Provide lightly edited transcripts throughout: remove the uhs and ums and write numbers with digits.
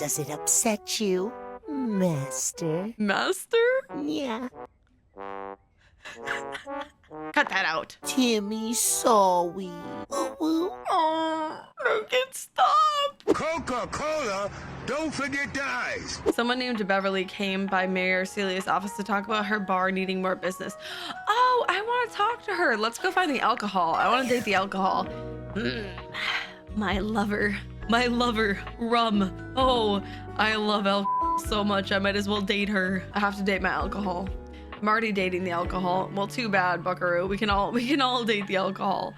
Does it upset you, Master? Master? Yeah. Cut that out. Timmy, sorry. Oh, make it stop. Coca-Cola, don't forget the ice. Someone named Beverly came by Mayor Celia's office to talk about her bar needing more business. Oh, I want to talk to her. Let's go find the alcohol. I want to date the alcohol. My lover, rum. Oh, I love alcohol so much. I might as well date her. I have to date my alcohol. I'm already dating the alcohol. Well, too bad, Buckaroo. We can all date the alcohol.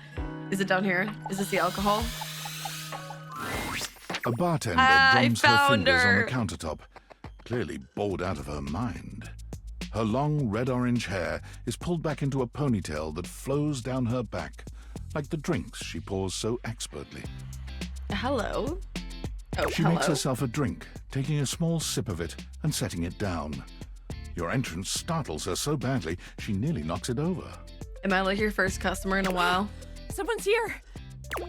Is it down here? Is this the alcohol? A bartender drums her fingers on the countertop, clearly bored out of her mind. Her long red-orange hair is pulled back into a ponytail that flows down her back, like the drinks she pours so expertly. Hello. Oh, she makes herself a drink, taking a small sip of it and setting it down. Your entrance startles her so badly, she nearly knocks it over. Am I like your first customer in a while? Someone's here.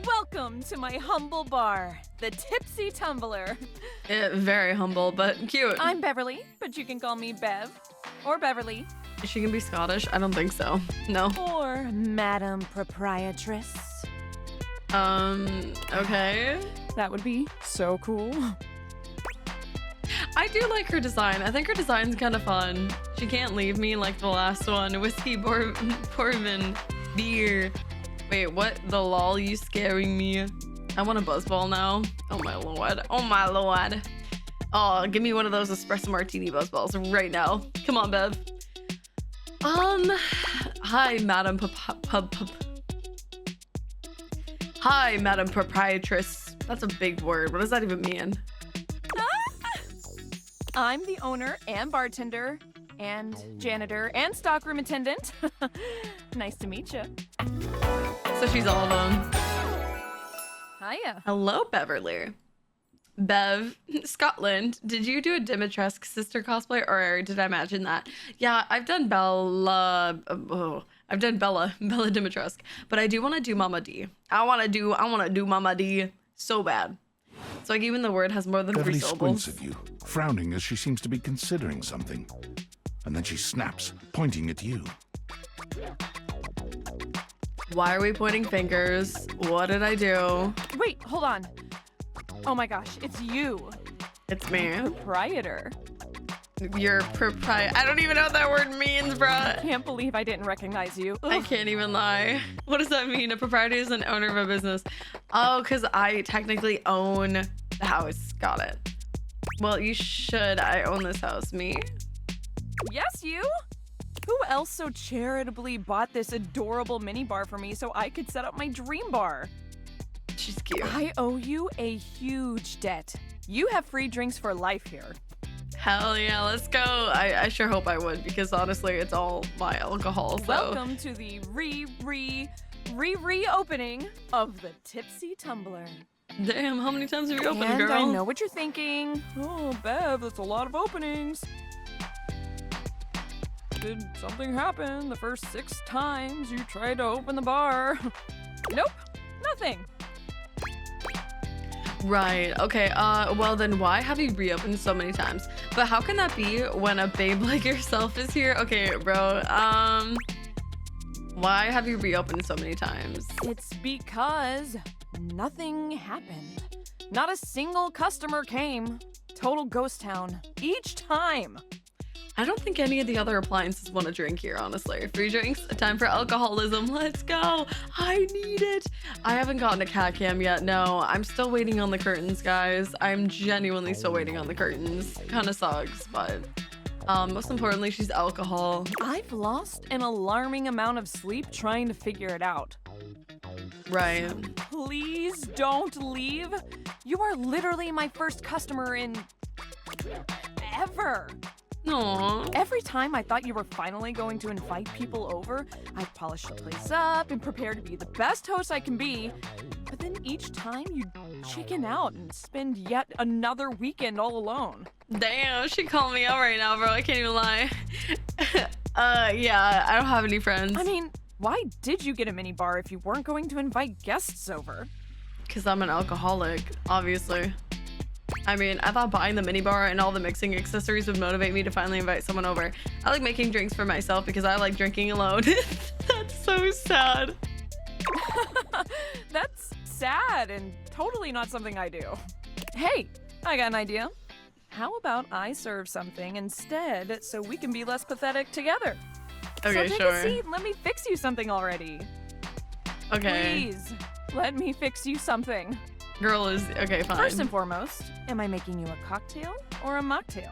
Welcome to my humble bar, the Tipsy Tumbler. Very humble, but cute. I'm Beverly, but you can call me Bev or Beverly. She can be Scottish? I don't think so. No. Or Madam Proprietress. Okay. That would be so cool. I do like her design. I think her design's kind of fun. She can't leave me like the last one. Whiskey bourbon beer. Wait, what? The lol, you scaring me. I want a buzzball now. Oh my lord. Oh my lord. Oh, give me one of those espresso martini buzzballs right now. Come on, Bev. Hi, Madam Hi, Madam Proprietress. That's a big word. What does that even mean? I'm the owner and bartender and janitor and stockroom attendant. Nice to meet you. So she's all of them. Hiya. Hello, Beverly. Bev, Scotland, did you do a Dimitrescu sister cosplay, or did I imagine that? Yeah, I've done Bella. I've done Bella Dimitrescu, but I do want to do Mama D. I want to do Mama D so bad. So like even the word has more than Beverly 3 syllables. squints at you, frowning as she seems to be considering something. And then she snaps, pointing at you. Why are we pointing fingers? What did I do? Wait, hold on. Oh my gosh, it's you. It's me. Proprietor. You're proprietor. I don't even know what that word means, bruh. Can't believe I didn't recognize you. I can't even lie. What does that mean? A proprietor is an owner of a business. Oh, because I technically own the house. Got it. Well, you should. I own this house. Me? Yes, you? Who else so charitably bought this adorable mini bar for me so I could set up my dream bar? She's cute. I owe you a huge debt. You have free drinks for life here. Hell yeah, let's go. I sure hope I would, because honestly, it's all my alcohol, so. Welcome to the reopening of the Tipsy Tumbler. Damn, how many times have you opened, And girl? I know what you're thinking. Oh, Bev, that's a lot of openings. Did something happen the first 6 times you tried to open the bar? Nope, nothing. Right, okay, well then why have you reopened so many times? But how can that be when a babe like yourself is here? Okay, bro, why have you reopened so many times? It's because nothing happened. Not a single customer came. Total ghost town. Each time. I don't think any of the other appliances want to drink here, honestly. Free drinks, a time for alcoholism. Let's go. I need it. I haven't gotten a cat cam yet. No, I'm still waiting on the curtains, guys. I'm genuinely still waiting on the curtains. Kind of sucks, but most importantly, she's alcohol. I've lost an alarming amount of sleep trying to figure it out. Right. Please don't leave. You are literally my first customer in ever. Aww. Every time I thought you were finally going to invite people over, I've polished the place up and prepared to be the best host I can be. But then each time you chicken out and spend yet another weekend all alone. Damn, she called me out right now, bro. I can't even lie. Yeah, I don't have any friends. I mean, why did you get a mini bar if you weren't going to invite guests over? Because I'm an alcoholic, obviously. I mean, I thought buying the minibar and all the mixing accessories would motivate me to finally invite someone over. I like making drinks for myself because I like drinking alone. That's so sad. That's sad and totally not something I do. Hey, I got an idea. How about I serve something instead so we can be less pathetic together? Okay, so take sure. a seat and let me fix you something already. Okay. Please, let me fix you something. Girl is okay, fine. First and foremost, am I making you a cocktail or a mocktail?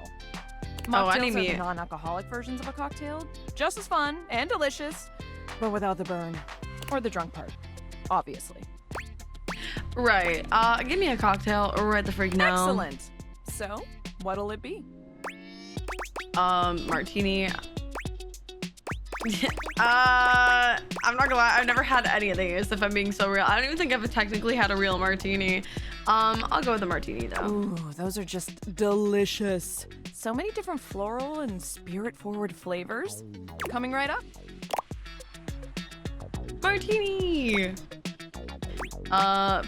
Oh, I Mocktails need are me- the non-alcoholic versions of a cocktail, just as fun and delicious, but without the burn or the drunk part, obviously. Right. Give me a cocktail right the freak now. Excellent. So, what'll it be? Martini. I'm not gonna lie, I've never had any of these, if I'm being so real. I don't even think I've technically had a real martini. I'll go with the martini though. Ooh, those are just delicious. So many different floral and spirit-forward flavors. Coming right up. Martini!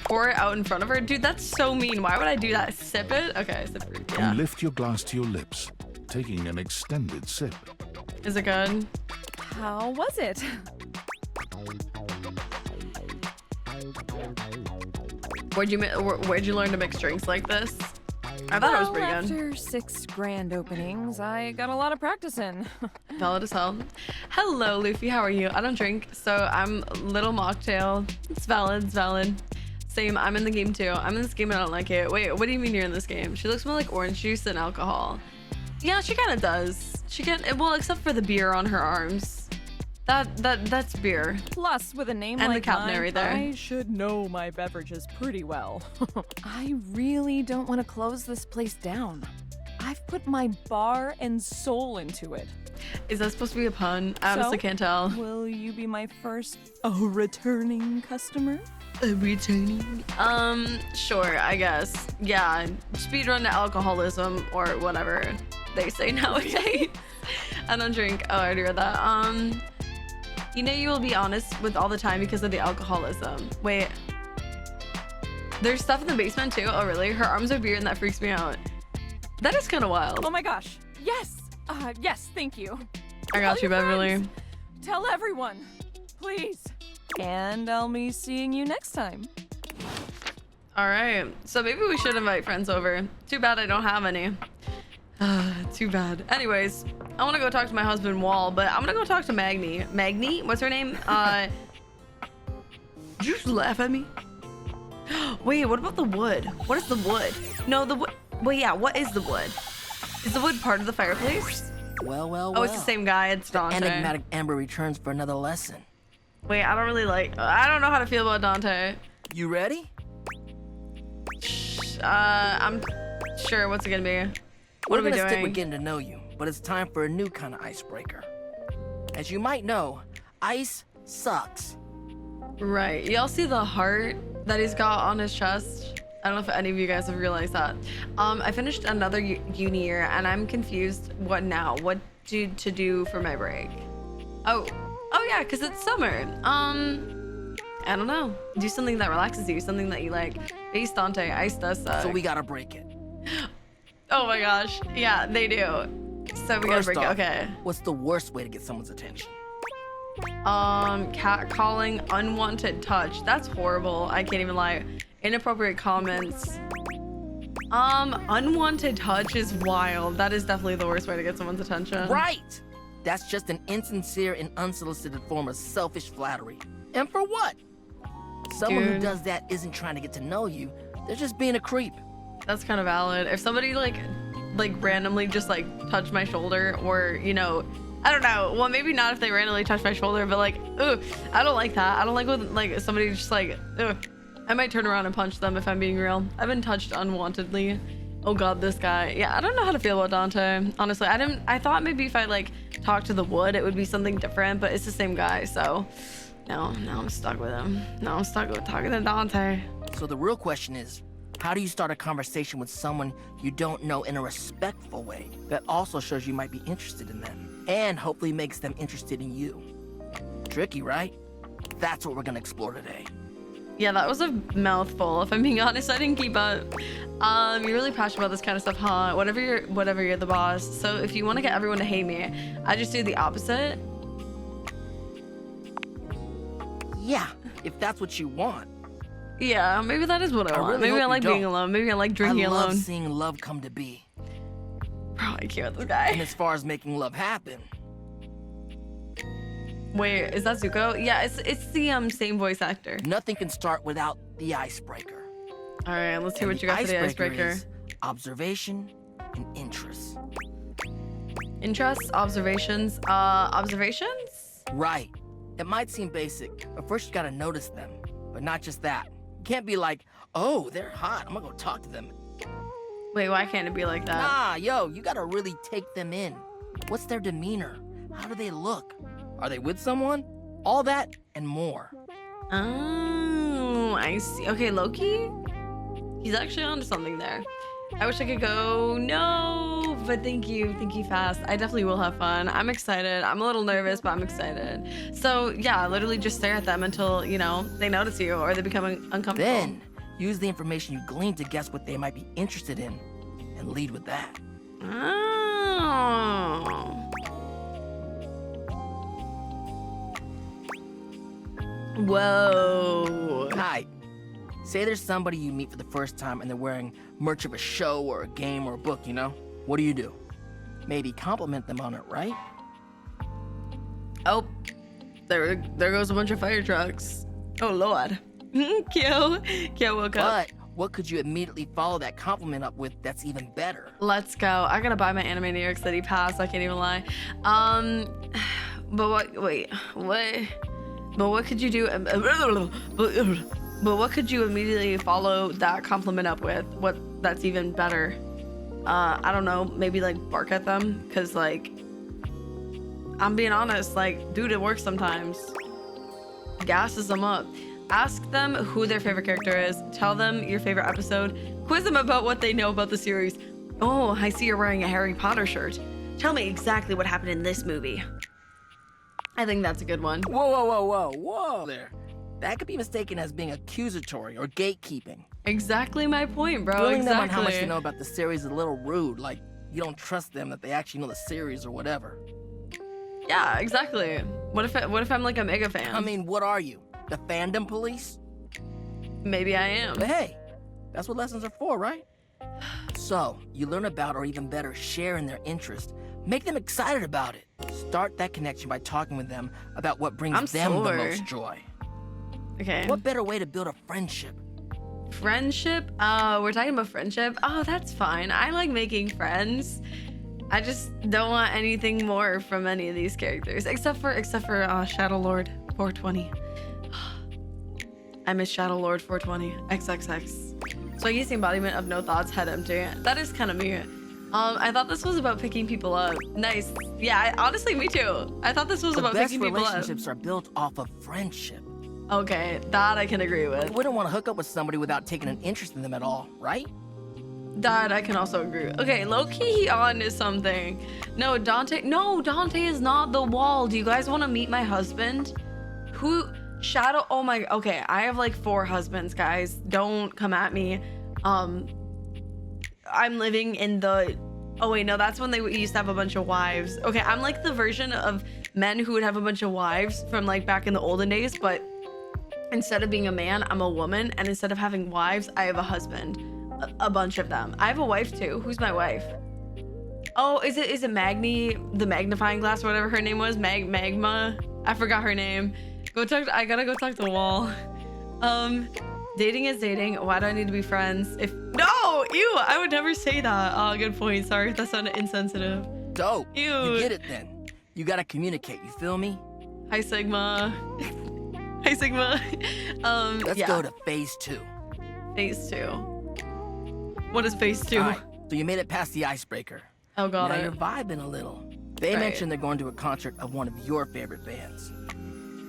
Pour it out in front of her. Dude, that's so mean. Why would I do that? Sip it? Okay, sip it. You Yeah. lift your glass to your lips, taking an extended sip. Is it good? How was it? Where'd you learn to mix drinks like this? I thought it was pretty good. After 6 grand openings, I got a lot of practice in. Valid as hell. Hello, Luffy. How are you? I don't drink, so I'm little mocktail. It's valid. It's valid. Same. I'm in the game too. I'm in this game and I don't like it. Wait, what do you mean you're in this game? She looks more like orange juice than alcohol. Yeah, she kind of does. She can. Well, except for the beer on her arms. That's beer. Plus, with a name And the like captain mine, right there. I should know my beverages pretty well. I really don't want to close this place down. I've put my bar and soul into it. Is that supposed to be a pun? I honestly So, can't tell. Will you be my first returning customer? Returning? Sure, I guess. Yeah, speedrun to alcoholism or whatever they say nowadays. I don't drink. Oh, I already read that. You know you will be honest with all the time because of the alcoholism. Wait. There's stuff in the basement too? Oh, really? Her arms are beer and that freaks me out. That is kind of wild. Oh my gosh. Yes. Yes, thank you. I got Tell you, your Beverly. friends. Tell everyone, please. And I'll be seeing you next time. All right. So maybe we should invite friends over. Too bad I don't have any. Too bad. Anyways, I want to go talk to my husband Wall, but I'm gonna go talk to Magni. Magni? What's her name? Did you just laugh at me? Wait, what about the wood? What is the wood? No, the wood. Wait, yeah, what is the wood? Is the wood part of the fireplace? Well. Oh, it's the same guy. It's Dante. Enigmatic Amber returns for another lesson. Wait, I don't know how to feel about Dante. You ready? I'm sure. What's it gonna be? What are we We're gonna stick doing? with getting to know you, but it's time for a new kind of icebreaker. As you might know, ice sucks. Right. Y'all see the heart that he's got on his chest? I don't know if any of you guys have realized that. I finished another uni year and I'm confused. What now? What to do for my break? Oh yeah, because it's summer. I don't know. Do something that relaxes you, something that you like. Base Dante, ice does suck. So we gotta break it. Oh my gosh. Yeah, they do. So we gotta First break it. off, Okay. what's the worst way to get someone's attention? Cat calling, unwanted touch. That's horrible. I can't even lie. Inappropriate comments. Unwanted touch is wild. That is definitely the worst way to get someone's attention. Right! That's just an insincere and unsolicited form of selfish flattery. And for what? Someone who Dude. does that isn't trying to get to know you. They're just being a creep. That's kind of valid. If somebody like randomly just like touched my shoulder or, you know, I don't know. Well, maybe not if they randomly touch my shoulder, but like, ugh, I don't like that. I don't like when like somebody just like, ugh. I might turn around and punch them if I'm being real. I've been touched unwantedly. Oh God, this guy. Yeah, I don't know how to feel about Dante. Honestly, I thought maybe if I like talked to the wood, it would be something different, but it's the same guy. So no, I'm stuck with him. No, I'm stuck with talking to Dante. So the real question is, how do you start a conversation with someone you don't know in a respectful way that also shows you might be interested in them and hopefully makes them interested in you? Tricky, right? That's what we're gonna explore today. Yeah, that was a mouthful. If I'm being honest, I didn't keep up. You're really passionate about this kind of stuff, huh? Whatever, you're the boss. So if you want to get everyone to hate me, I just do the opposite. Yeah, if that's what you want. Yeah, maybe that is what I want. really Maybe I hope like you being don't. alone. Maybe I like drinking I love alone. seeing love come to be. Bro, I can't with this And guy. as far as making love happen, Wait, is that Zuko? Yeah, it's the same voice actor. nothing can start without the icebreaker. All right, let's see And what you got for the icebreaker. is observation and interest. Interests, observations, observations? Right. It might seem basic, but first you gotta notice them. But not just that. You can't be like, oh, they're hot, I'm gonna go talk to them. Wait, why can't it be like that? Nah, yo, you gotta really take them in. What's their demeanor? How do they look? Are they with someone? All that and more. Oh, I see. Okay, Loki? He's actually onto something there. I wish I could go. No, but thank you fast. I definitely will have fun. I'm excited. I'm a little nervous, but I'm excited. So yeah, literally just stare at them until, you know, they notice you or they become uncomfortable. Then, use the information you glean to guess what they might be interested in and lead with that. Oh. Whoa. Hi. Say there's somebody you meet for the first time and they're wearing merch of a show or a game or a book, you know? What do? Maybe compliment them on it, right? Oh, there goes a bunch of fire trucks. Oh Lord. Kyo woke up. But what could you immediately follow that compliment up with that's even better? Let's go. I gotta buy my Anime New York City pass. I can't even lie. But what? Wait, what? But what could you do? But what could you immediately follow that compliment up with? What that's even better? I don't know. Maybe like bark at them, cause like I'm being honest. Like, dude, it works sometimes. Gasses them up. Ask them who their favorite character is. Tell them your favorite episode. Quiz them about what they know about the series. Oh, I see you're wearing a Harry Potter shirt. Tell me exactly what happened in this movie. I think that's a good one. Whoa there. That could be mistaken as being accusatory or gatekeeping. Exactly my point, bro. Grilling them on Exactly. how much they know about the series is a little rude, like you don't trust them that they actually know the series or whatever. Yeah, exactly. What if I'm like a mega fan? I mean, what are you? The fandom police? Maybe I am. But hey, that's what lessons are for, right? So, you learn about or even better, share in their interest. Make them excited about it. Start that connection by talking with them about what brings I'm them the sore. most joy. Okay. What better way to build a friendship? Friendship? We're talking about friendship. Oh, that's fine. I like making friends. I just don't want anything more from any of these characters, except for Shadow Lord 420. I miss Shadow Lord 420 XXX. So he's the embodiment of no thoughts, head empty. That is kind of me. I thought this was about picking people up. Nice. Yeah, honestly, me too. I thought this was The about best picking people up. relationships are built off of friendship. Okay, that I can agree You with. wouldn't want to hook up with somebody without taking an interest in them at all, right? That I can also agree with. Okay, low-key on is something. No, Dante is not the wall. Do you guys want to meet my husband? Who? Shadow? Oh my, okay, I have like 4 husbands, guys. Don't come at me. I'm living in the, oh wait, no, that's when they used to have a bunch of wives. Okay, I'm like the version of men who would have a bunch of wives from like back in the olden days, but instead of being a man, I'm a woman, and instead of having wives, I have a husband. A bunch of them. I have a wife too. Who's my wife? Oh, is it Magni, the magnifying glass, or whatever her name was? Magma? I forgot her name. I gotta go talk to the wall. Dating is dating. Why do I need to be friends? No, ew, I would never say that. Oh, good point. Sorry, that sounded insensitive. Dope. Ew. You get it then. You gotta communicate, you feel me? Hi, Sigma. Hi, Sigma. Let's yeah. go to phase 2. Phase 2. What is phase 2? All right, so you made it past the icebreaker. Oh, got Now it. you're vibing a little. They Right. mentioned they're going to a concert of one of your favorite bands.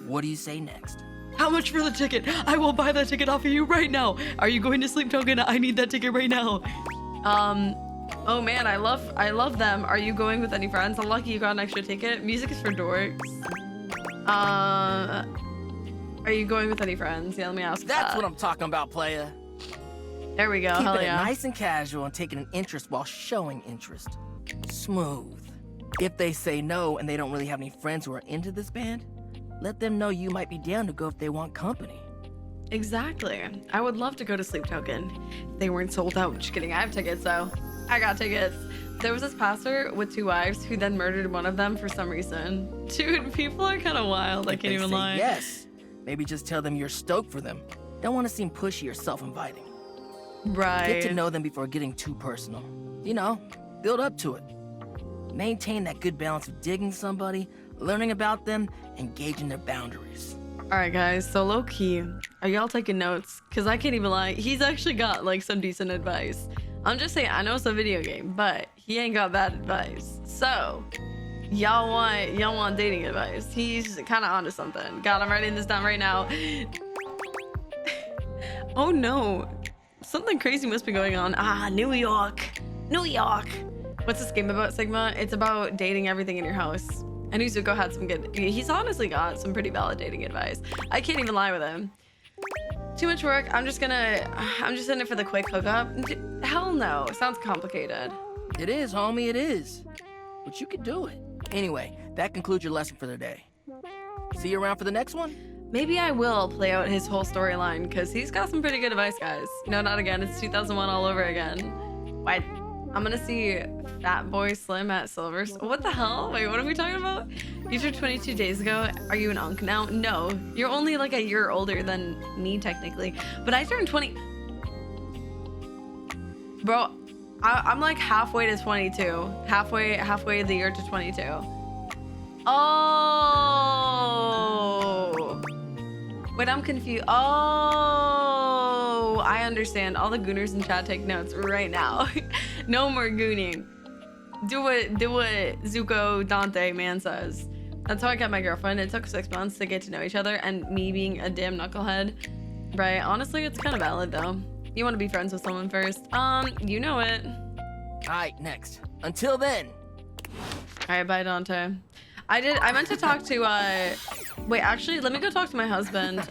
What do you say next? How much for the ticket? I will buy that ticket off of you right now. Are you going to Sleep Token? I need that ticket right now. Oh man, I love them. Are you going with any friends? I'm lucky you got an extra ticket. Music is for dorks. Are you going with any friends? Yeah, let me ask That's that. what I'm talking about, playa. There we go. Keeping Hell it yeah. nice and casual and taking an interest while showing interest. Smooth. If they say no and they don't really have any friends who are into this band, let them know you might be down to go if they want company. Exactly. I would love to go to Sleep Token. If they weren't sold out. Just kidding. I have tickets though. I got tickets. There was this pastor with 2 wives who then murdered one of them for some reason. Dude, people are kind of wild. I If can't they even say lie. yes, maybe just tell them you're stoked for them. Don't want to seem pushy or self-inviting. Right. Get to know them before getting too personal. You know, build up to it. Maintain that good balance of digging somebody, learning about them, and gauging their boundaries. All right, guys. So low key, are y'all taking notes? Cause I can't even lie. He's actually got like some decent advice. I'm just saying, I know it's a video game, but he ain't got bad advice. So y'all want dating advice? He's kind of onto something. God, I'm writing this down right now. Oh no, something crazy must be going on. Ah, New York. What's this game about, Sigma? It's about dating everything in your house. And Izuko had some good, he's honestly got some pretty valid dating advice. I can't even lie with him. Too much work. I'm just in it for the quick hookup. Hell no, it sounds complicated. It is, homie, it is. But you can do it. Anyway, that concludes your lesson for the day. See you around for the next one? Maybe I will play out his whole storyline because he's got some pretty good advice, guys. No, not again. It's 2001 all over again. What? I'm gonna see Fat Boy Slim at Silver's. What the hell? Wait, what are we talking about? You turned 22 days ago. Are you an unk now? No, you're only like a year older than me technically. But I turned 20. Bro, I'm like halfway to 22. Halfway of the year to 22. Oh. Wait, I'm confused. Oh, I understand. All the gooners in chat take notes right now. No more gooning. Do what Zuko Dante man says. That's how I got my girlfriend. It took 6 months to get to know each other, and me being a damn knucklehead. Right? Honestly, it's kind of valid though. You want to be friends with someone first. You know it. Alright, next. Until then. Alright, bye Dante. I meant to talk to wait, actually, let me go talk to my husband.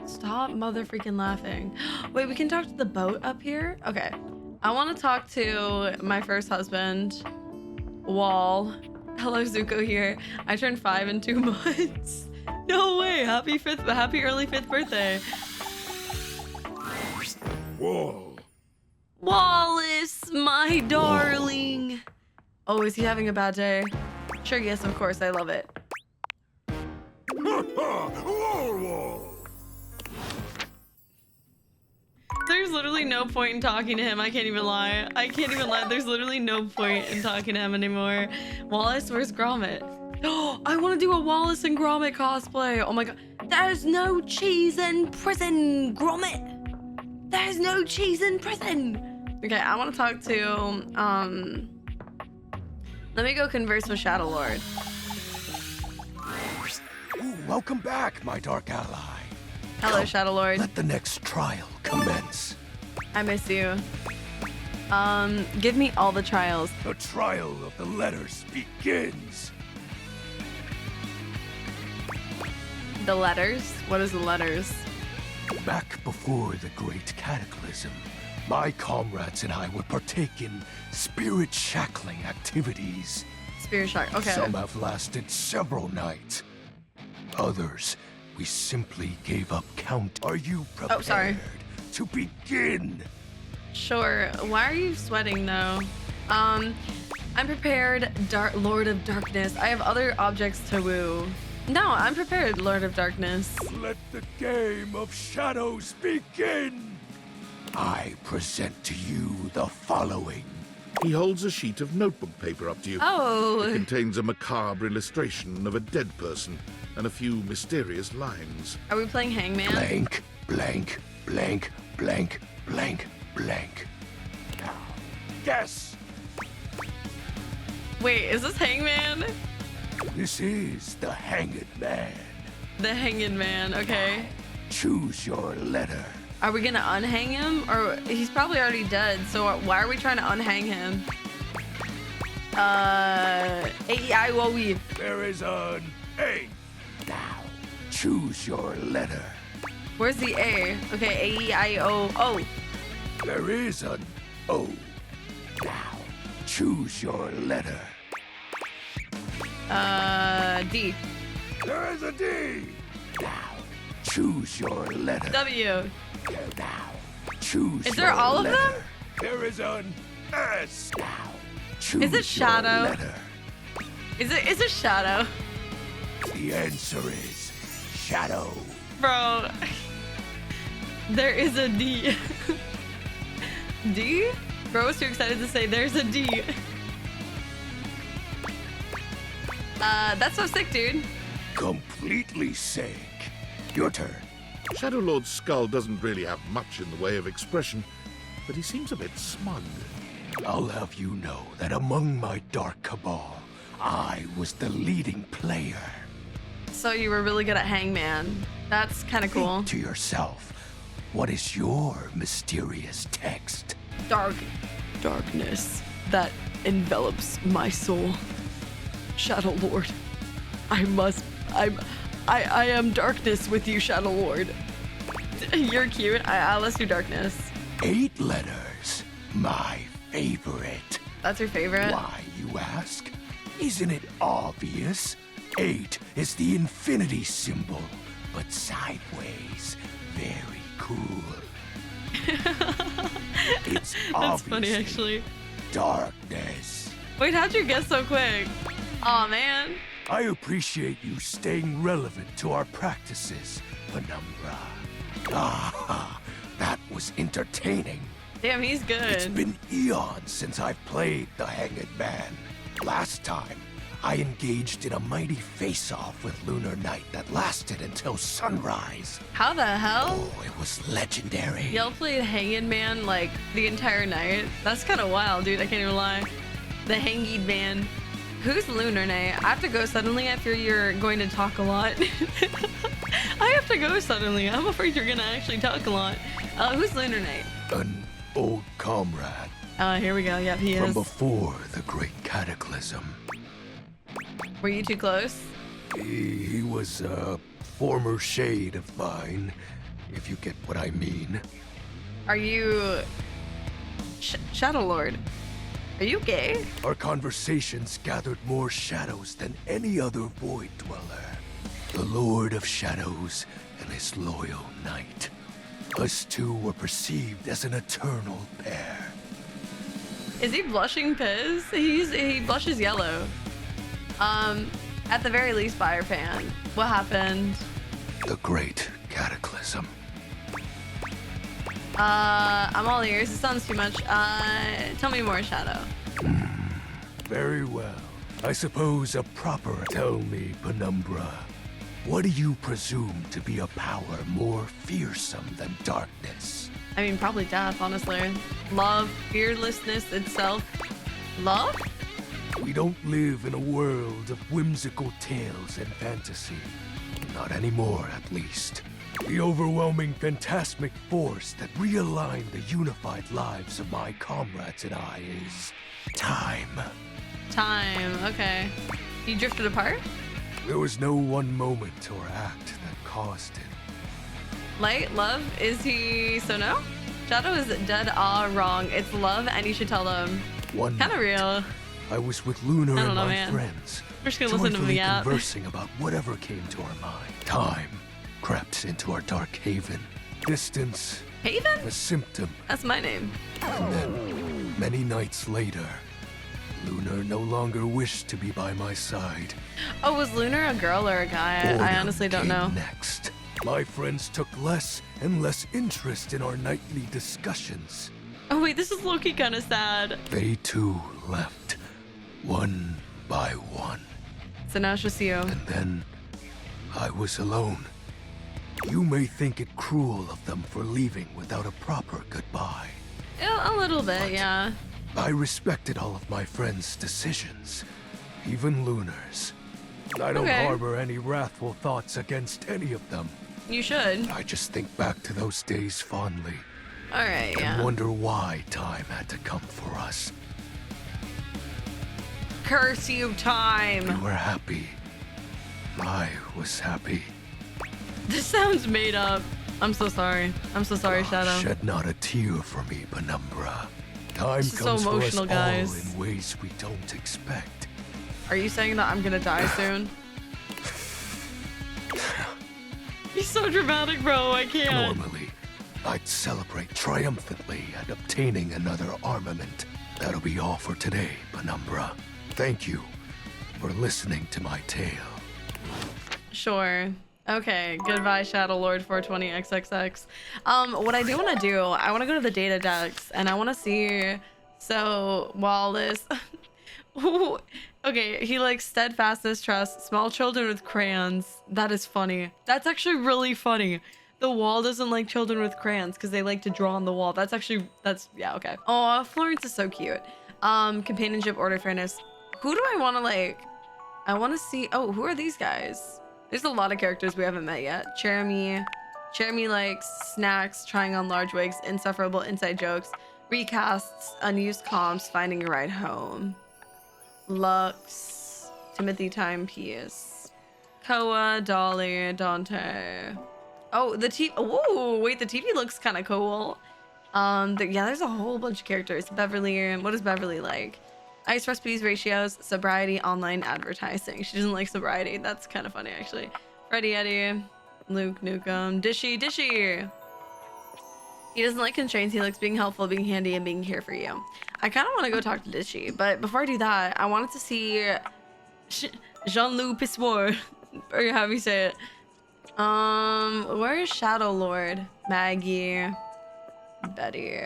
Stop mother-freaking laughing. Wait, we can talk to the boat up here? Okay. I want to talk to my first husband, Wall. Hello, Zuko here. I turned 5 in 2 months. No way. Happy early 5th birthday. Whoa. Wallace, my darling. Oh, is he having a bad day? Sure, yes, of course. I love it. Whoa. There's literally no point in talking to him. I can't even lie. There's literally no point in talking to him anymore. Wallace, where's Gromit? Oh, I want to do a Wallace and Gromit cosplay. Oh my god. There's no cheese in prison, Gromit. There's no cheese in prison. Okay, I want to talk to, let me go converse with Shadow Lord. Ooh, welcome back, my dark ally. Hello, Shadow Lord. Let the next trial commence. I miss you. Give me all the trials. The trial of the letters begins. The letters? What is the letters? Back before the great cataclysm, my comrades and I would partake in spirit shackling activities. Spirit Shark, okay. Some have lasted several nights. Others, we simply gave up count. Are you prepared sorry. to begin? Sure. Why are you sweating though? I'm prepared, Lord of Darkness. I have other objects to woo. No, I'm prepared, Lord of Darkness. Let the game of shadows begin. I present to you the following. He holds a sheet of notebook paper up to you. Oh. It contains a macabre illustration of a dead person and a few mysterious lines. Are we playing Hangman? Blank, blank, blank, blank, blank, blank. Now, guess. Wait, is this Hangman? This is the Hanged Man. The Hanged Man, okay. Choose your letter. Are we gonna unhang him? Or he's probably already dead, so why are we trying to unhang him? There is an A. Now, choose your letter. Where's the A? Okay, A-E-I-O-O. There is an O. Now, choose your letter. D. There is a D. Now, choose your letter. W. Now, choose Is there your all of letter. them? There is an S. Now, choose Is it Shadow? your letter. Is it Shadow? The answer is Shadow. Bro. There is a D. D? Bro was too excited to say there's a D. That's so sick, dude. Completely sick. Your turn. Shadow Lord's skull doesn't really have much in the way of expression, but he seems a bit smug. I'll have you know that among my dark cabal, I was the leading player. So you were really good at Hangman. That's kind of cool. Think to yourself, what is your mysterious text? Darkness that envelops my soul. Shadow Lord, I am darkness with you, Shadow Lord. You're cute. Let's do darkness. 8 letters. My favorite. That's your favorite? Why, you ask? Isn't it obvious? 8 is the infinity symbol, but sideways. Very cool. It's That's funny, obviously actually. darkness. Wait, how'd you guess so quick? Aw, man. I appreciate you staying relevant to our practices, Penumbra. Ah, that was entertaining. Damn, he's good. It's been eons since I've played the Hanged Man. Last time, I engaged in a mighty face-off with Lunar Knight that lasted until sunrise. How the hell? Oh, it was legendary. Y'all played Hanged Man like the entire night? That's kind of wild, dude. I can't even lie. The Hanged Man. Who's Lunar Knight? I have to go suddenly. I fear you're going to talk a lot. I have to go suddenly. I'm afraid you're gonna actually talk a lot. Who's Lunar Knight? An old comrade Here we go. Yep, he from is. before the Great Cataclysm. Were you too close? He was a former shade of mine, if you get what I mean. Are you Shadow Lord? Are you gay? Our conversations gathered more shadows than any other Void Dweller. The Lord of Shadows and his loyal knight. Us two were perceived as an eternal pair. Is he blushing Piz? He blushes yellow. At the very least, Fire fan. What happened? The Great Cataclysm. I'm all ears. It sounds too much. Tell me more, Shadow. Very well. I suppose a proper tell me, Penumbra. What do you presume to be a power more fearsome than darkness? I mean, probably death, honestly. Love, fearlessness itself. Love? We don't live in a world of whimsical tales and fantasy. Not anymore, at least. The overwhelming phantasmic force that realigned the unified lives of my comrades and I is time. Time, okay. You drifted apart? There was no one moment or act that caused it. Light, love, is he so no? Shadow is dead wrong. It's love and you should tell them. One Kind of night, real. I was with Lunar I don't and know, my man. friends, We're just gonna listen to joyfully the app. conversing about whatever came to our mind. Time crept into our dark haven. Distance, Haven? a symptom. That's my name. And then, many nights later, Lunar no longer wished to be by my side. Oh, was Lunar a girl or a guy? I Boredom honestly don't came know. Next, my friends took less and less interest in our nightly discussions. Oh wait, this is low-key kind of sad. They too left, one by one. So now it's just you. And then, I was alone. You may think it cruel of them for leaving without a proper goodbye. Yeah, a little bit, yeah. I respected all of my friends' decisions, even Lunar's. I don't Okay. harbor any wrathful thoughts against any of them. You should. I just think back to those days fondly All right, and yeah. wonder why time had to come for us. Curse you, We time. were happy. I was happy. This sounds made up. I'm so sorry. I'm so sorry, Shadow. Shed not a tear for me, Penumbra. Time This is so comes for us emotional, guys. all in ways we don't expect. Are you saying that I'm gonna die soon? He's so dramatic, bro. I can't. Normally, I'd celebrate triumphantly at obtaining another armament. That'll be all for today, Penumbra. Thank you for listening to my tale. Sure. Okay. Goodbye, Shadow Lord 420XXX. What I do want to do, I want to go to the data decks and I want to see. So Wallace. Okay, he likes steadfastness, trust, small children with crayons. That is funny. That's actually really funny. The wall doesn't like children with crayons because they like to draw on the wall. That's yeah, okay. Oh, Florence is so cute. Companionship, order, fairness. Who do I want to like? I want to see. Oh, who are these guys? There's a lot of characters we haven't met yet. Jeremy likes snacks, trying on large wigs, insufferable inside jokes, recasts, unused comps, finding a ride home. Lux, Timothy Timepiece, Koa, Dolly, Dante. Oh, the TV. Whoa, wait, the TV looks kind of cool. Yeah, there's a whole bunch of characters. Beverly, what is Beverly like? Ice recipes, ratios, sobriety, online advertising. She doesn't like sobriety. That's kind of funny, actually. Freddy Eddie, Luke Nukem, Dishy. He doesn't like constraints. He likes being helpful, being handy, and being here for you. I kind of want to go talk to Dishy, but before I do that, I wanted to see Jean-Loup Pissoir, or however you say it. Where is Shadow Lord? Maggie, Betty,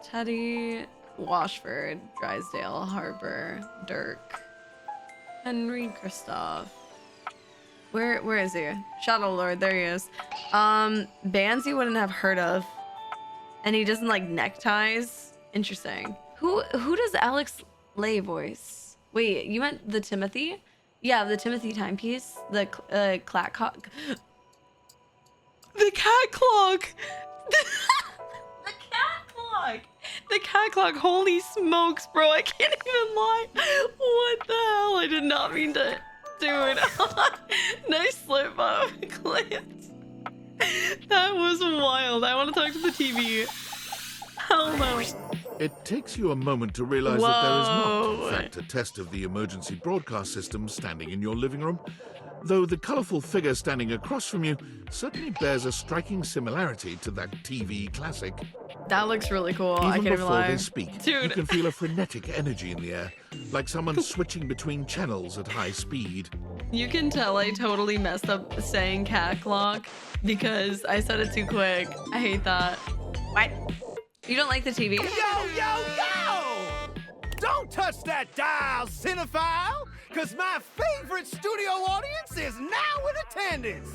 Teddy, Washford, Drysdale, Harper, Dirk, Henry, Kristoff. Where is he? Shadow Lord, there he is. Bands you wouldn't have heard of. And he doesn't like neckties. Interesting. Who does Alex Lay voice? Wait, you meant the Timothy? Yeah, the Timothy timepiece. The clack clock. The cat clock. The cat clock. The cat clock. Holy smokes, bro! I can't even lie. What the hell? I did not mean to do it. Nice slip up, Clint. That was wild. I want to talk to the TV. Hell no. It takes you a moment to realize that there is not, in fact, a test of the emergency broadcast system standing in your living room, though the colorful figure standing across from you certainly bears a striking similarity to that TV classic. That looks really cool. Even I can't even before lie. they speak, Dude. you can feel a frenetic energy in the air, like someone switching between channels at high speed. You can tell I totally messed up saying cat clock because I said it too quick. I hate that. What? You don't like the TV? Yo! Don't touch that dial, cinephile, because my favorite studio audience is now in attendance.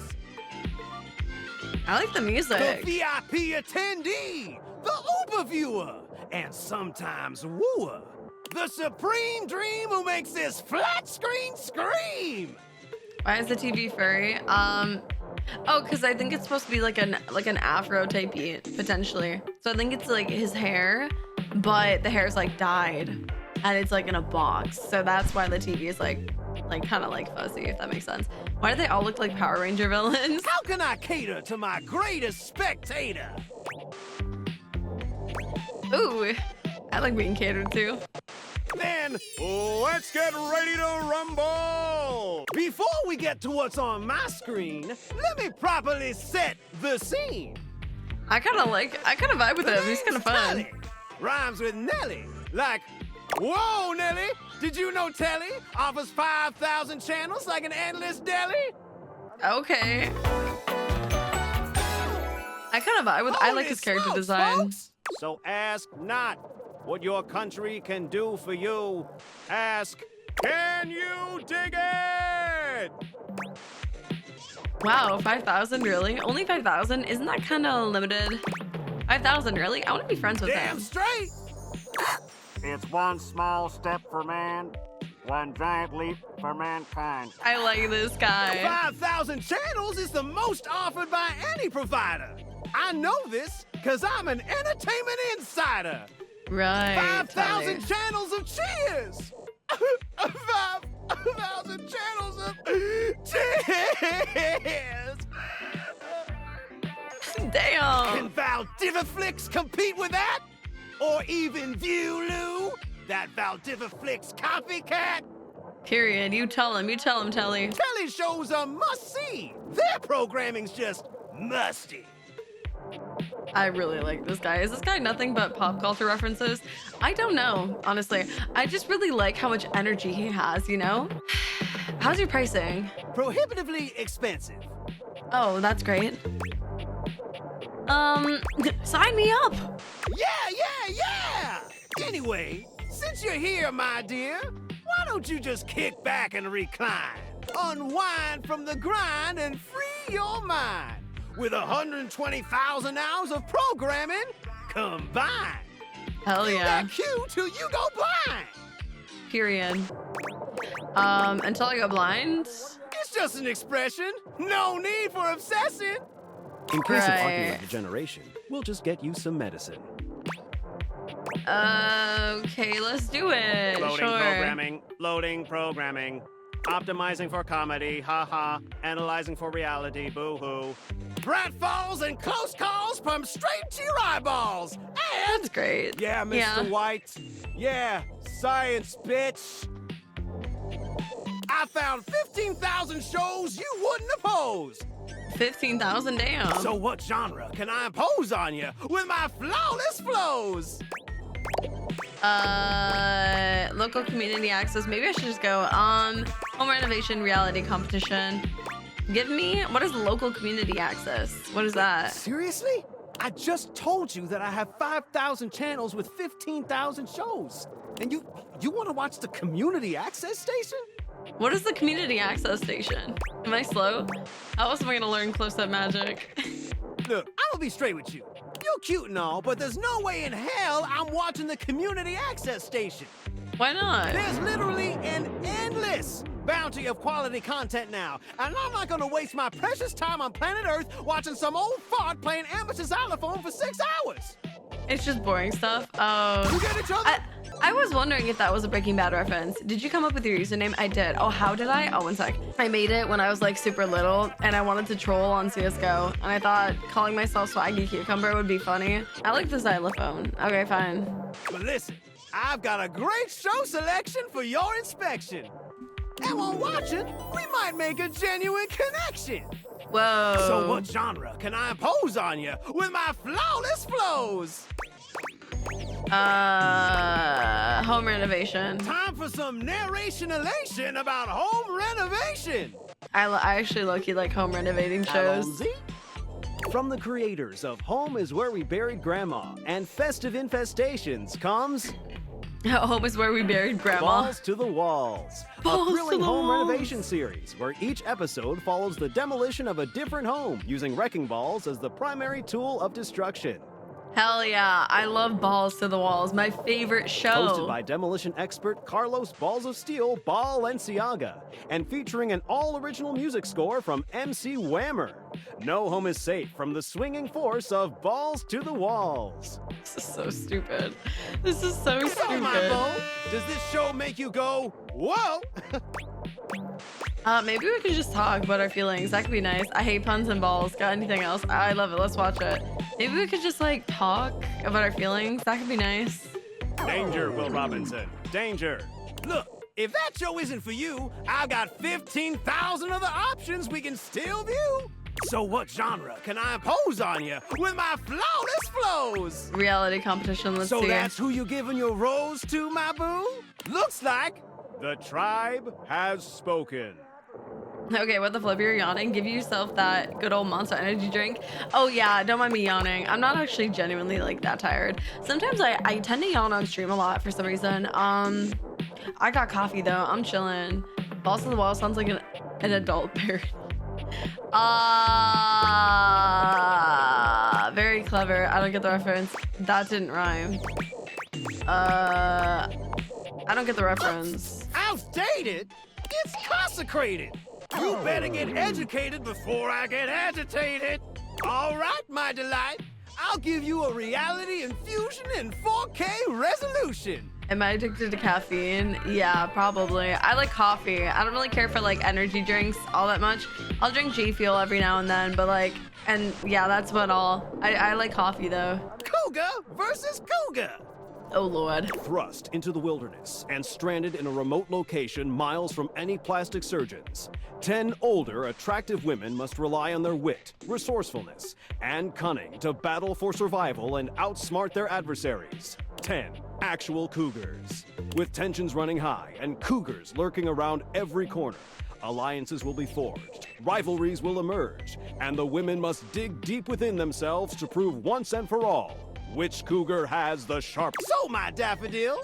I like the music. The VIP attendee, the Uber viewer, and sometimes wooer. The supreme dream who makes this flat screen scream. Why is the TV furry? Oh, because I think it's supposed to be like an afro type beat, potentially. So I think it's like his hair, but the hair's like dyed and it's like in a box. So that's why the TV is like kind of like fuzzy, if that makes sense. Why do they all look like Power Ranger villains? How can I cater to my greatest spectator? Ooh, I like being catered to. Then let's get ready to rumble! Before we get to what's on my screen, let me properly set the scene. I kind of vibe with him. He's kind of fun. Telly rhymes with Nelly, like, whoa, Nelly, did you know Telly offers 5,000 channels like an endless deli? Okay. I kind of vibe with. I like his character design. Folks. So ask not what your country can do for you. Ask, can you dig it? Wow, 5,000 really? Only 5,000? Isn't that kind of limited? 5,000 really? I want to be friends with Damn him. straight. It's one small step for man, one giant leap for mankind. I like this guy. 5,000 channels is the most offered by any provider. I know this because I'm an entertainment insider. Right. 5,000 channels of cheers. 5,000 channels of cheers. Valdiviflix compete with that? Or even Viewloo, that Valdiviflix copycat? Period. You tell him, Telly. Telly shows are must-see. Their programming's just musty. I really like this guy. Is this guy nothing but pop culture references? I don't know, honestly. I just really like how much energy he has, you know? How's your pricing? Prohibitively expensive. Oh, that's great. Sign me up. Yeah! Anyway, since you're here, my dear, why don't you just kick back and recline? Unwind from the grind and free your mind. With 120,000 hours of programming combined. Hell You yeah. that cue till you go blind. Period. Until I go blind? It's just an expression. No need for obsessing. In case of Right. ocular degeneration, we'll just get you some medicine. Okay, let's do it. Loading programming. Optimizing for comedy, haha. Analyzing for reality, boo-hoo. Pratfalls and close calls from straight to your eyeballs. And That's great. yeah, Mr. White. Yeah, science, bitch. I found 15,000 shows you wouldn't oppose. 15,000, damn. So what genre can I impose on you with my flawless flows? Local community access. Maybe I should just go home renovation reality competition. Give me, what is local community access? What is that? Seriously? I just told you that I have 5,000 channels with 15,000 shows. And you want to watch the community access station? What is the community access station? Am I slow? How else am I gonna learn close-up magic? Look, I'm gonna be straight with you. You're cute and all, but there's no way in hell I'm watching the community access station. Why not? There's literally an endless bounty of quality content now, and I'm not gonna waste my precious time on planet Earth watching some old fart playing amateur xylophone for 6 hours. It's just boring stuff. Oh. You get each other? I was wondering if that was a Breaking Bad reference. Did you come up with your username? I did. Oh, how did I? Oh, one sec. I made it when I was like super little and I wanted to troll on CSGO. And I thought calling myself Swaggy Cucumber would be funny. I like the xylophone. Okay, fine. But listen, I've got a great show selection for your inspection. And while watching, we might make a genuine connection. Whoa. So what genre can I impose on you with my flawless flows? Home renovation. Time for some narration elation about home renovation. I actually low-key like home renovating shows. Allons-y. From the creators of Home is Where We Buried Grandma and Festive Infestations comes Home is Where We Buried Grandma. Balls to the Walls, Balls a to thrilling the home walls. renovation series where each episode follows the demolition of a different home using wrecking balls as the primary tool of destruction. Hell yeah. I love Balls to the Walls. My favorite show. Hosted by demolition expert Carlos Balls of Steel Balenciaga, and featuring an all-original music score from MC Whammer. No home is safe from the swinging force of Balls to the Walls. This is so stupid. This is so So, my stupid. beau, does this show make you go, whoa? Maybe we could just talk about our feelings. That could be nice. I hate puns and balls. Got anything else? I love it. Let's watch it. Maybe we could just like talk about our feelings. That could be nice. Danger, Will Robinson. Danger. Look, if that show isn't for you, I've got 15,000 other options we can still view. So what genre can I impose on you with my flawless flows? Reality competition. Let's So see. that's who you giving your rose to, my boo? Looks like The tribe has spoken. Okay, what the flip? You're yawning. Give yourself that good old Monster Energy drink. Oh yeah, don't mind me yawning. I'm not actually genuinely like that tired. Sometimes I tend to yawn on stream a lot for some reason. I got coffee though. I'm chilling. Balls to the Wall sounds like an adult parody. Very clever. I don't get the reference. That didn't rhyme. I don't get the reference. outdated. It's consecrated. You better get educated before I get agitated. All right, my delight. I'll give you a reality infusion in 4K resolution. Am I addicted to caffeine? Yeah, probably. I like coffee. I don't really care for like energy drinks all that much. I'll drink G Fuel every now and then, but like, and yeah, that's about all. I like coffee though. Cougar versus cougar. Oh Lord. Thrust into the wilderness and stranded in a remote location miles from any plastic surgeons. 10 older, attractive women must rely on their wit, resourcefulness, and cunning to battle for survival and outsmart their adversaries. 10 actual cougars. With tensions running high and cougars lurking around every corner, alliances will be forged, rivalries will emerge, and the women must dig deep within themselves to prove once and for all which cougar has the sharp. So, my daffodil,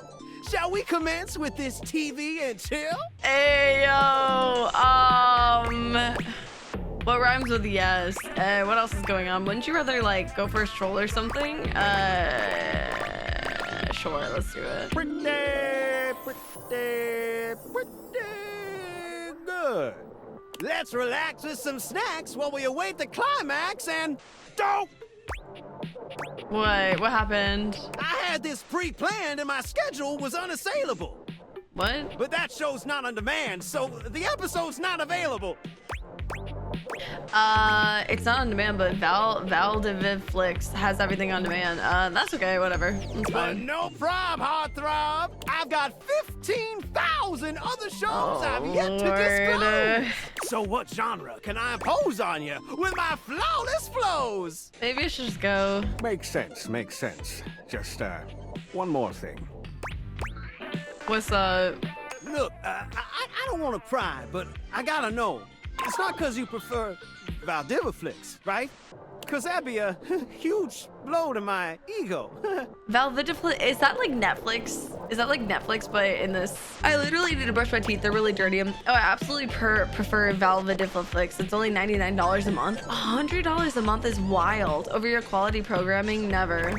shall we commence with this TV and chill? Hey yo. What rhymes with yes? What else is going on? Wouldn't you rather like go for a stroll or something? Sure, let's do it. Pretty good. Let's relax with some snacks while we await the climax and don't. What happened? I had this pre-planned and my schedule was unassailable. What? But that show's not on demand, so the episode's not available. It's not on demand, but Valdiviflix has everything on demand. That's okay, whatever. It's fine. No problem, heartthrob. I've got 15,000 other shows I've yet to disclose. So what genre can I impose on you with my flawless flows? Maybe I should just go. Makes sense. Just, one more thing. What's up? Look, I don't want to pry, but I gotta know. It's not because you prefer Valdiviflix, right? Because that'd be a huge blow to my ego. Valdiviflix, is that like Netflix? Is that like Netflix, but in this? I literally need to brush my teeth. They're really dirty. I absolutely prefer Valdiviflix. It's only $99 a month. $100 a month is wild. Over your quality programming, never.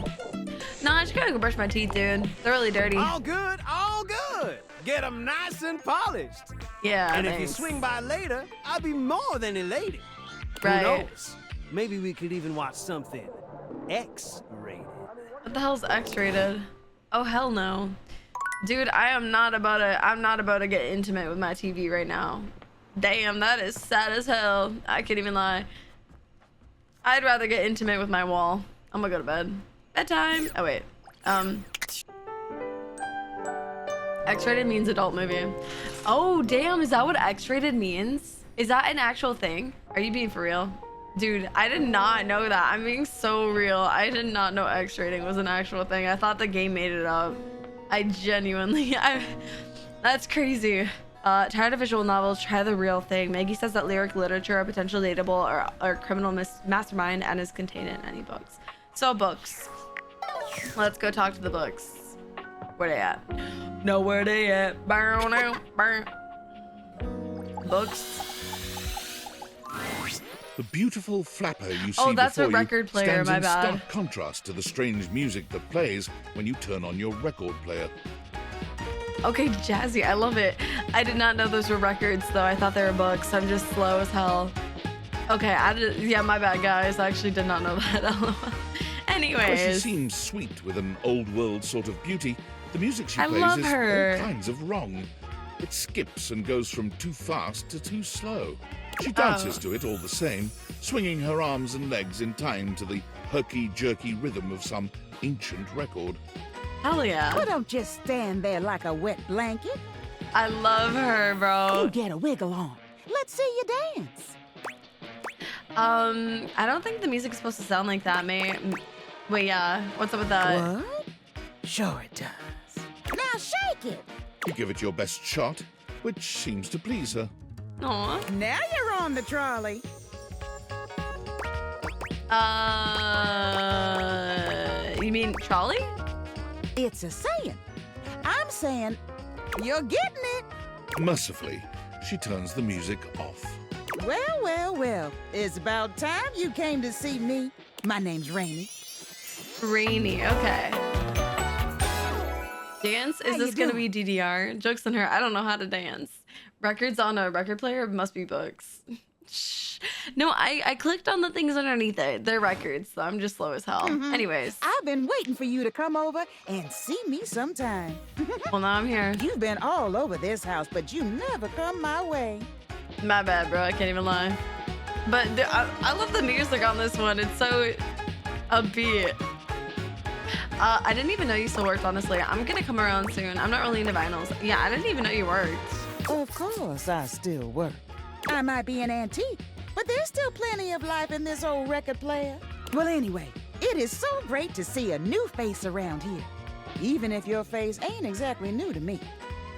Nah, I just gotta go brush my teeth, dude. They're really dirty. All good, all good. Get them nice and polished. Yeah, And thanks. if you swing by later, I'll be more than elated. Right. Who knows? Maybe we could even watch something X-rated. What the hell's X-rated? Oh hell no, dude. I'm not about to get intimate with my TV right now. Damn, that is sad as hell. I can't even lie. I'd rather get intimate with my wall. I'm gonna go to bed. Bedtime. Oh wait. X-rated means adult movie. Oh damn, is that what X-rated means? Is that an actual thing? Are you being for real? Dude, I did not know that. I'm being so real. I did not know X-rating was an actual thing. I thought the game made it up. I genuinely, that's crazy. Tired of visual novels, try the real thing. Maggie says that lyric literature, a potential dateable or criminal mastermind, and is contained in any books. So books. Let's go talk to the books. Where they at? No, where they at? Burn out, burn. Books. The beautiful flapper you see Oh, that's a before record you player, stands my in bad. stark contrast to the strange music that plays when you turn on your record player. Okay, jazzy, I love it. I did not know those were records, though. I thought they were books. I'm just slow as hell. Okay, yeah, my bad, guys. I actually did not know that. Though she Anyways, seems sweet with an old world sort of beauty, the music she I plays love is her. all kinds of wrong. It skips and goes from too fast to too slow. She dances to it all the same, swinging her arms and legs in time to the herky-jerky rhythm of some ancient record. hell yeah. Well, don't just stand there like a wet blanket. I love her, bro. You get a wiggle on. Let's see you dance. I don't think the music's supposed to sound like that, mate. Wait, yeah. What's up with that? What? Sure it does. Now shake it. You give it your best shot, which seems to please her. Aw. Now you're on the trolley. You mean trolley? It's a saying. I'm saying you're getting it. Mercifully, she turns the music off. Well, well, well. It's about time you came to see me. My name's Rainey. Rainy, okay. Dance? Is How this you gonna doing? be DDR? Joke's on her, I don't know how to dance. Records on a record player must be books. Shh. No, I clicked on the things underneath it. They're records, so I'm just slow as hell. Anyways. I've been waiting for you to come over and see me sometime. Well, now I'm here. You've been all over this house, but you never come my way. My bad, bro. I can't even lie. But I love the music on this one. It's so upbeat. I didn't even know you still worked, honestly. I'm gonna come around soon. I'm not really into vinyls. Yeah, I didn't even know you worked. Of course I still work. I might be an antique, but there's still plenty of life in this old record player. Well, anyway, it is so great to see a new face around here. Even if your face ain't exactly new to me.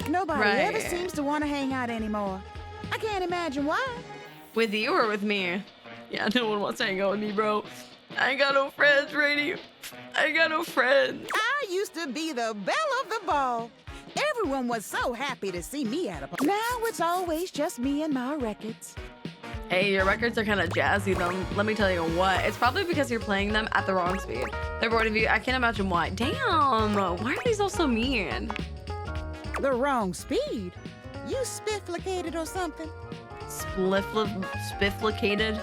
Nobody ever seems to want to hang out anymore. I can't imagine why. With you or with me? Yeah, no one wants to hang out with me, bro. I ain't got no friends, Rainey. I ain't got no friends. I used to be the belle of the ball. Everyone was so happy to see me at a party. Now it's always just me and my records. Hey, your records are kind of jazzy, though. Let me tell you what. It's probably because you're playing them at the wrong speed. They're bored of you. I can't imagine why. Damn. Why are these all so mean? The wrong speed? You spifflicated or something? Spifflicated?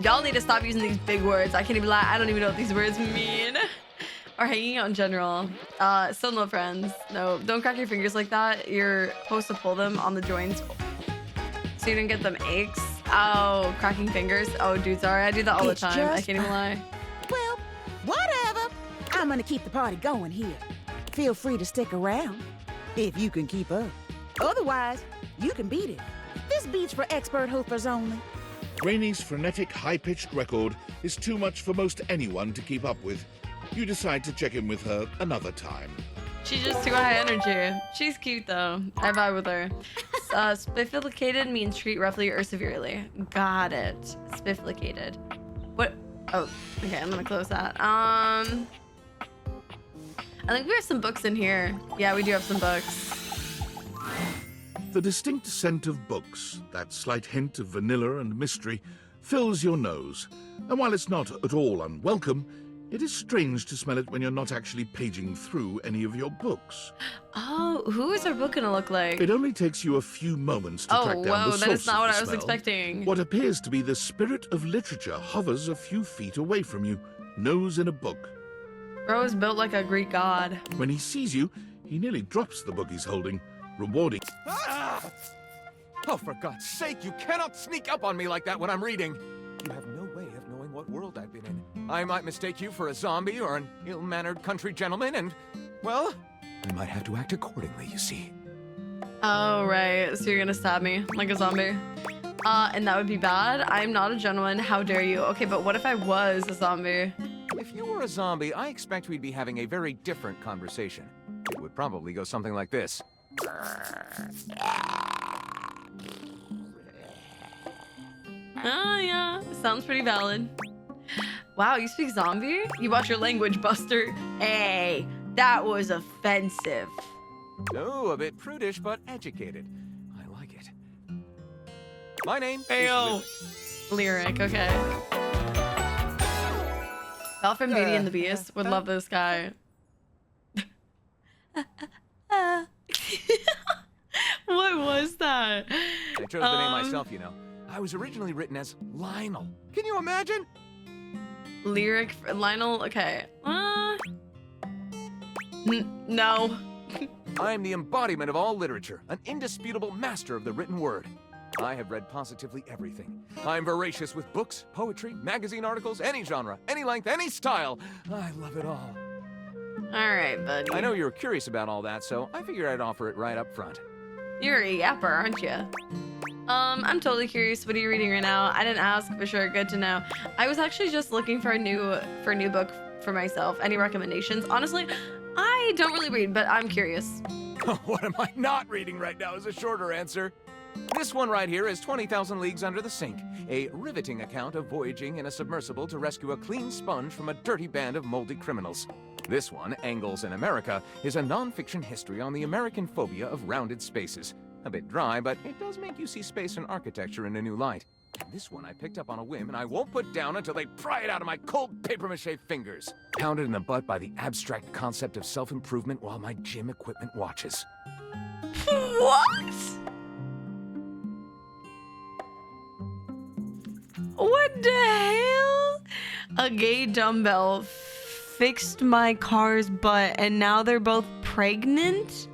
Y'all need to stop using these big words. I can't even lie. I don't even know what these words mean. Or hanging out in general. Still no friends. No, don't crack your fingers like that. You're supposed to pull them on the joints so you don't get them aches. Oh, cracking fingers. Oh, dude, sorry. I do that all the time. I can't even lie. Well, whatever. I'm gonna keep the party going here. Feel free to stick around if you can keep up. Otherwise, you can beat it. This beat's for expert hoopers only. Rainey's frenetic, high-pitched record is too much for most anyone to keep up with. You decide to check in with her another time. She's just too high energy. She's cute, though. I vibe with her. Spifflicated means treat roughly or severely. Got it. Spifflicated. What? Oh, okay. I'm gonna close that. I think we have some books in here. Yeah, we do have some books. The distinct scent of books, that slight hint of vanilla and mystery, fills your nose. And while it's not at all unwelcome, it is strange to smell it when you're not actually paging through any of your books. Oh, who is our book gonna look like? It only takes you a few moments to track down the source that is not what of the I was smell. expecting. What appears to be the spirit of literature hovers a few feet away from you, nose in a book. Bro is built like a Greek god. When he sees you, he nearly drops the book he's holding, rewarding. Ah! Oh, for God's sake, you cannot sneak up on me like that when I'm reading. You have no way of knowing what world I've been in. I might mistake you for a zombie or an ill-mannered country gentleman, and, well, I might have to act accordingly, you see. Oh, right. So you're gonna stab me like a zombie. And that would be bad. I'm not a gentleman. How dare you? Okay, but what if I was a zombie? If you were a zombie, I expect we'd be having a very different conversation. It would probably go something like this. Oh, yeah. Sounds pretty valid. Wow, you speak zombie? You watch your language, Buster. Hey, that was offensive. Oh, a bit prudish, but educated. I like it. My name is Lyric, okay. Belle from Beauty and the Beast would love this guy. What was that? I chose the name myself, you know. I was originally written as Lionel. Can you imagine? Lyric, Lionel, okay. No. I am the embodiment of all literature, an indisputable master of the written word. I have read positively everything. I am voracious with books, poetry, magazine articles, any genre, any length, any style. I love it all. All right, buddy. I know you were curious about all that, so I figured I'd offer it right up front. You're a yapper, aren't you? I'm totally curious. What are you reading right now? I didn't ask, for sure. Good to know. I was actually just looking for a new book for myself. Any recommendations? Honestly, I don't really read, but I'm curious. What am I not reading right now is a shorter answer. This one right here is 20,000 Leagues Under the Sink, a riveting account of voyaging in a submersible to rescue a clean sponge from a dirty band of moldy criminals. This one, Angles in America, is a non-fiction history on the American phobia of rounded spaces. A bit dry, but it does make you see space and architecture in a new light. And this one I picked up on a whim, and I won't put down until they pry it out of my cold papier-mâché fingers. Pounded in the butt by the abstract concept of self-improvement while my gym equipment watches. What? What the hell? A gay dumbbell fixed my car's butt and now they're both pregnant?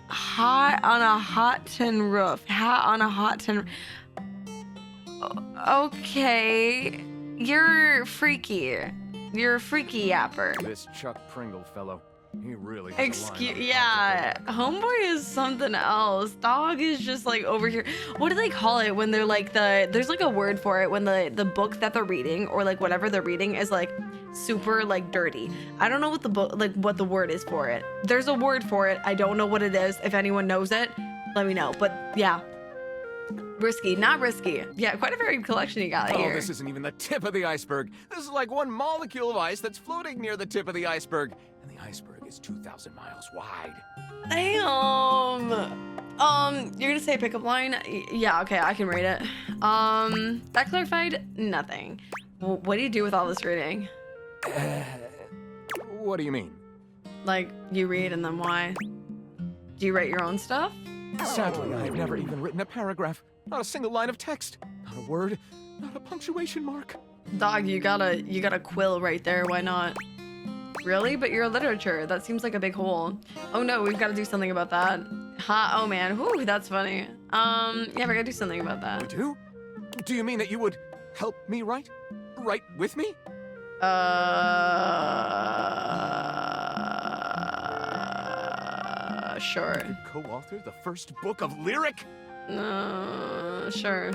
Hot on a hot tin roof. Hot on a hot tin. Okay. You're freaky. You're a freaky yapper. This Chuck Pringle fellow, he really has Excuse, yeah, homeboy is something else. Dog is just like over here. What do they call it when they're like there's like a word for it when the book that they're reading or like whatever they're reading is like super like dirty. I don't know what the book, like what the word is for it. There's a word for it. I don't know what it is. If anyone knows it, let me know. But yeah, risky, not risky. Yeah, quite a varied collection you got here. Oh, this isn't even the tip of the iceberg. This is like one molecule of ice that's floating near the tip of the iceberg. And the iceberg is 2,000 miles wide. Damn. You're gonna say a pickup line? Yeah, okay, I can read it. That clarified nothing. What do you do with all this reading? What do you mean? Like, you read and then why? Do you write your own stuff? Sadly, I've never even written a paragraph. Not a single line of text. Not a word. Not a punctuation mark. Dog, you got a quill right there. Why not? Really? But you're literature. That seems like a big hole. Oh no, we've got to do something about that. Ha, oh man. Whew, that's funny. Yeah, we gotta do something about that. We do? Do you mean that you would help me write? Write with me? Sure. You co-author the first book of lyric? Sure.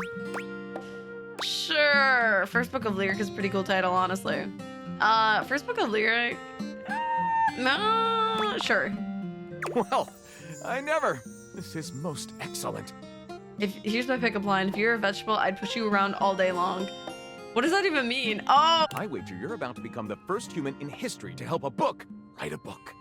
Sure. First book of lyric is a pretty cool title, honestly. First book of lyric? No, sure. Well, I never. This is most excellent. Here's my pickup line. If you're a vegetable, I'd push you around all day long. What does that even mean? Oh! I wager you're about to become the first human in history to help a book write a book.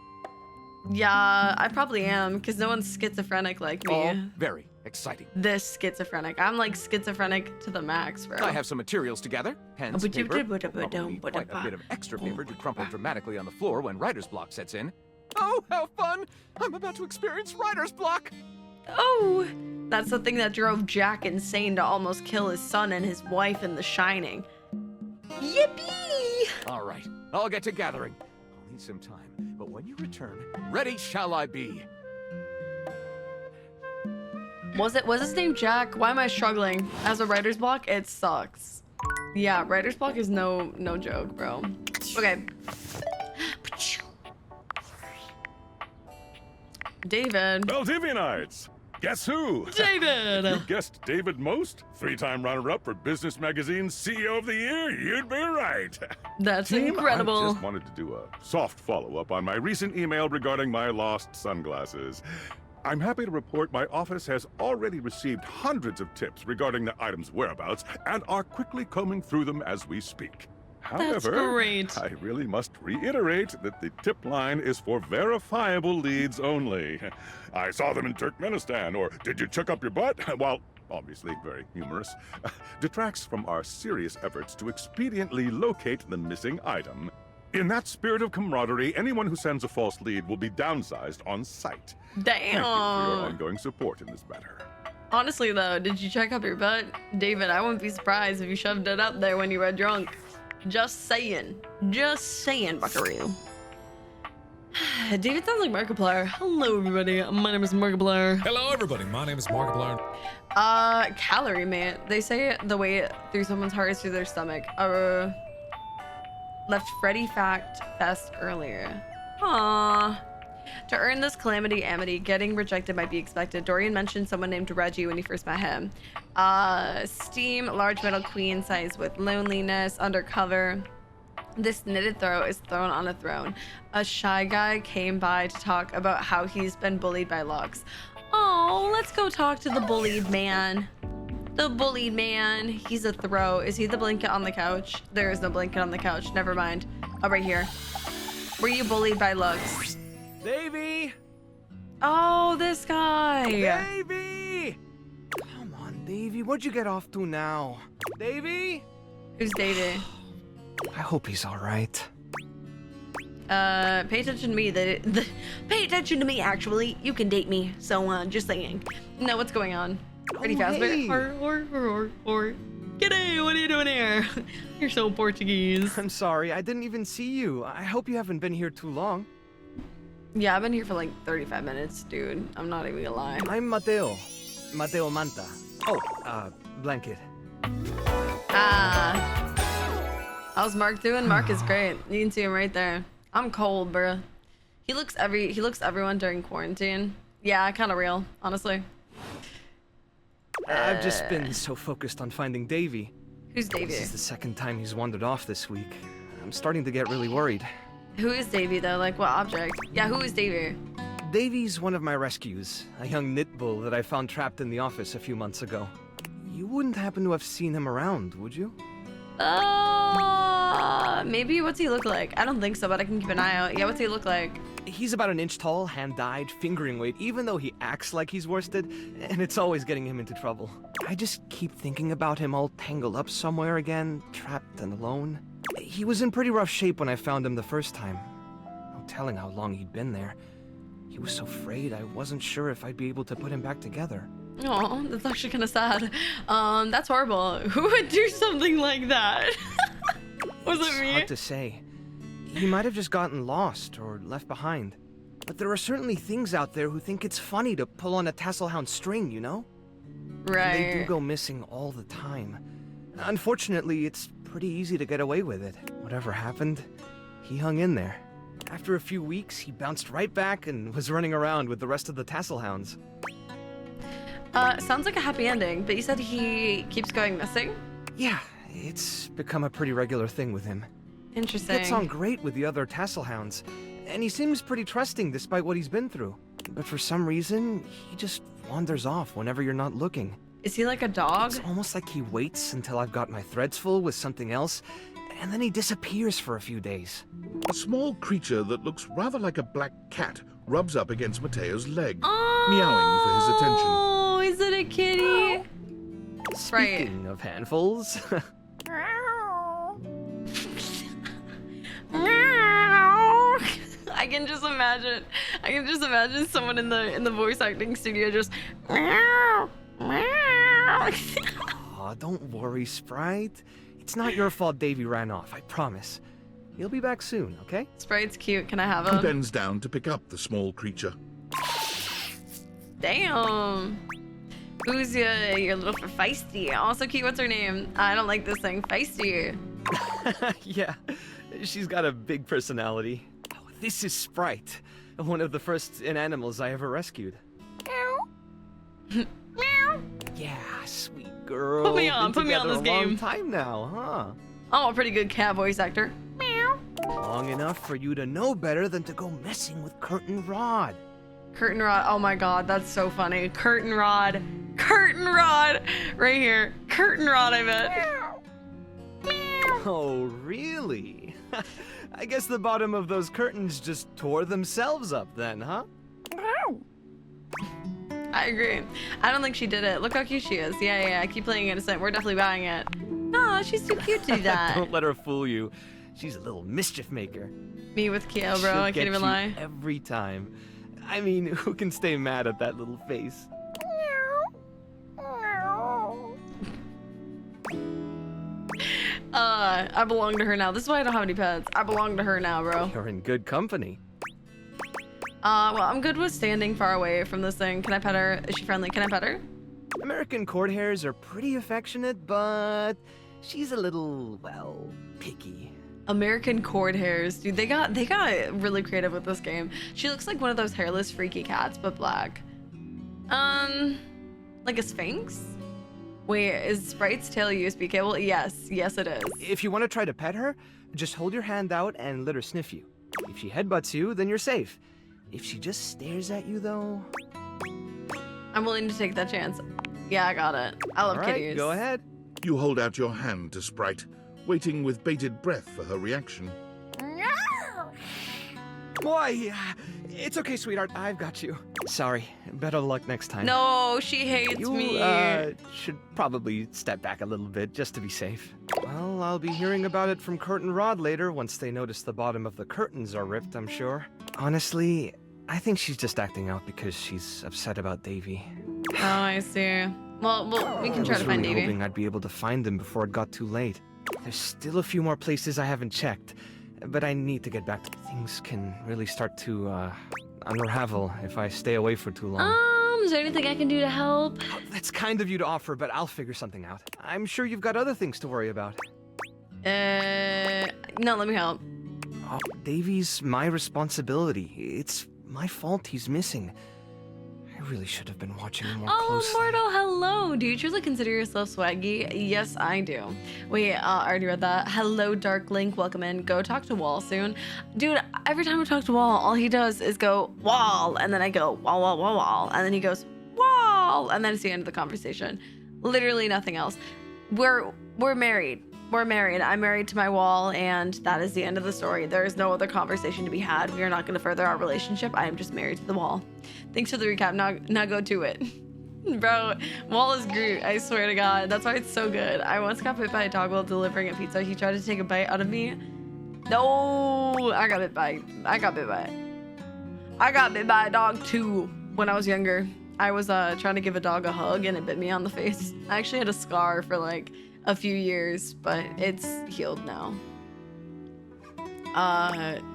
Yeah, I probably am, because no one's schizophrenic like me. Oh, very exciting. This schizophrenic. I'm like schizophrenic to the max, bro. I have some materials to gather. Pens, paper, probably quite a bit of extra paper to crumple dramatically on the floor when writer's block sets in. Oh, how fun! I'm about to experience writer's block! Oh, that's the thing that drove Jack insane to almost kill his son and his wife in The Shining. Yippee! All right, I'll get to gathering. I'll need some time, but when you return, ready shall I be. Was his name Jack? Why am I struggling? As a writer's block, it sucks. Yeah, writer's block is no joke, bro. Okay. David. Dateviators! Guess who? David! If you guessed David most, 3-time runner-up for Business Magazine's CEO of the Year, you'd be right. That's Team, incredible. I just wanted to do a soft follow-up on my recent email regarding my lost sunglasses. I'm happy to report my office has already received hundreds of tips regarding the item's whereabouts and are quickly combing through them as we speak. That's However, great. I really must reiterate that the tip line is for verifiable leads only. I saw them in Turkmenistan, or did you chuck up your butt? While obviously very humorous, detracts from our serious efforts to expediently locate the missing item. In that spirit of camaraderie, anyone who sends a false lead will be downsized on sight. Damn. Thank you for your ongoing support in this matter. Honestly though, did you check up your butt? David, I wouldn't be surprised if you shoved it up there when you were drunk. Just saying. Just saying, buckaroo. David sounds like Markiplier. Hello, everybody. My name is Markiplier. Hello, everybody. My name is Markiplier. Calorie, man. They say the way through someone's heart is through their stomach. Left Freddy Fest earlier. Aww. To earn this calamity amity, getting rejected might be expected. Dorian mentioned someone named Reggie when he first met him. Steam, large metal queen size with loneliness, undercover. This knitted throw is thrown on a throne. A shy guy came by to talk about how he's been bullied by Lux. Oh, let's go talk to the bullied man. The bullied man. He's a throw. Is he the blanket on the couch? There is no blanket on the couch. Never mind. Oh, right here. Were you bullied by Lux? Davy! Oh, this guy. Davy! Come on, Davy. What'd you get off to now? Davy? Who's Davy? I hope he's all right. Pay attention to me. Pay attention to me, actually. You can date me. So, just saying. No, what's going on? Pretty fast. Hey. Or. G'day, what are you doing here? You're so Portuguese. I'm sorry, I didn't even see you. I hope you haven't been here too long. Yeah, I've been here for like 35 minutes, dude. I'm not even gonna lie. I'm Mateo. Mateo Manta. Oh, Blanket. How's Mark doing? Mark is great. You can see him right there. I'm cold, bro. He looks everyone during quarantine. Yeah, kind of real, honestly. I've just been so focused on finding Davy. Who's Davy? This is the second time he's wandered off this week. I'm starting to get really worried. Who is Davy though? Like what object? Yeah, who is Davy? Davy's one of my rescues, a young knit bull that I found trapped in the office a few months ago. You wouldn't happen to have seen him around, would you? Maybe. What's he look like? I don't think so, but I can keep an eye out. Yeah, what's he look like? He's about an inch tall, hand-dyed, fingering weight, even though he acts like he's worsted, and it's always getting him into trouble. I just keep thinking about him all tangled up somewhere again, trapped and alone. He was in pretty rough shape when I found him the first time. No telling how long he'd been there. He was so frayed, I wasn't sure if I'd be able to put him back together. Oh, that's actually kind of sad. That's horrible. Who would do something like that? Was it me? It's hard to say. He might have just gotten lost or left behind. But there are certainly things out there who think it's funny to pull on a tassel-hound string, you know? Right. They do go missing all the time. Unfortunately, it's pretty easy to get away with it. Whatever happened, he hung in there. After a few weeks, he bounced right back and was running around with the rest of the tassel hounds. Sounds like a happy ending, but you said he keeps going missing? Yeah, it's become a pretty regular thing with him. Interesting. He gets on great with the other tassel hounds, and he seems pretty trusting despite what he's been through. But for some reason, he just wanders off whenever you're not looking. Is he like a dog? It's almost like he waits until I've got my threads full with something else, and then he disappears for a few days. A small creature that looks rather like a black cat rubs up against Mateo's leg, Oh, meowing for his attention. Oh, is it a kitty? Speaking of handfuls... I can just imagine someone in the voice acting studio just meow, meow. Aw, don't worry, Sprite. It's not your fault Davy ran off, I promise. He'll be back soon, okay? Sprite's cute. Can I have He him? bends down to pick up the small creature. Damn. Who's your little feisty? Also cute. What's her name? I don't like this thing. Feisty. Yeah, she's got a big personality. Oh, this is Sprite, one of the first inanimals I ever rescued. Meow. Yeah, sweet girl. Put me on. Been Put me on together this a long game. time now, huh? I'm a pretty good cat voice actor. Meow. Long enough for you to know better than to go messing with Curtain Rod. Curtain Rod. Oh my god, that's so funny. Curtain Rod. Curtain Rod. Right here. Curtain Rod, I bet. Oh, really? I guess the bottom of those curtains just tore themselves up then, huh? I agree. I don't think she did it. Look how cute she is. Yeah. Keep playing innocent. We're definitely buying it. No, she's too cute to do that. Don't let her fool you. She's a little mischief maker. Me with Keo, bro. She'll I get can't even you lie. every time. I mean, who can stay mad at that little face? I belong to her now. This is why I don't have any pets. I belong to her now, bro. You're in good company. Well, I'm good with standing far away from this thing. Can I pet her? Is she friendly? Can I pet her? American court hares are pretty affectionate, but she's a little, well, picky. American cord hairs, dude. They got really creative with this game. She looks like one of those hairless freaky cats, but black. Like a sphinx? Wait, is Sprite's tail a USB cable? Yes, it is. If you want to try to pet her, just hold your hand out and let her sniff you. If she headbutts you, then you're safe. If she just stares at you, though... I'm willing to take that chance. Yeah, I got it. I love All right, kitties. go ahead. You hold out your hand to Sprite, waiting with bated breath for her reaction. Boy, it's okay, sweetheart. I've got you. Sorry. Better luck next time. No, she hates you, me. Should probably step back a little bit just to be safe. Well, I'll be hearing about it from Curtain Rod later once they notice the bottom of the curtains are ripped, I'm sure. Honestly, I think she's just acting out because she's upset about Davy. Oh, I see. Well, we can try to find I was really Davy. hoping I'd be able to find them before it got too late. There's still a few more places I haven't checked, but I need to get back to things. Can really start to unravel if I stay away for too long. Is there anything I can do to help? That's kind of you to offer, but I'll figure something out. I'm sure you've got other things to worry about. No, let me help. Oh, Davy's my responsibility. It's my fault he's missing. I really should have been watching him more closely. Oh, Mortal, hello. Do you truly consider yourself swaggy? Yes, I do. Wait, I already read that. Hello, Dark Link. Welcome in. Go talk to Wall soon. Dude, every time I talk to Wall, all he does is go, Wall. And then I go, Wall, Wall, Wall, Wall. And then he goes, Wall. And then it's the end of the conversation. Literally nothing else. We're married. We're married. I'm married to my Wall, and that is the end of the story. There is no other conversation to be had. We are not going to further our relationship. I am just married to the Wall. Thanks for the recap. Now go to it. Bro, Wall is Groot. I swear to God. That's why it's so good. I once got bit by a dog while delivering a pizza. He tried to take a bite out of me. No, I got bit by a dog too when I was younger. I was trying to give a dog a hug, and it bit me on the face. I actually had a scar for like a few years, but it's healed now.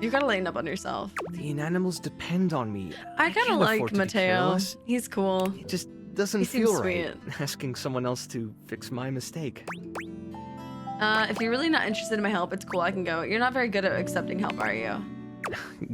You gotta lighten up on yourself. The animals depend on me. I kind of like Mateo. He's cool. It just doesn't He seems feel right sweet. asking someone else to fix my mistake. If you're really not interested in my help, it's cool. I can go. You're not very good at accepting help, are you?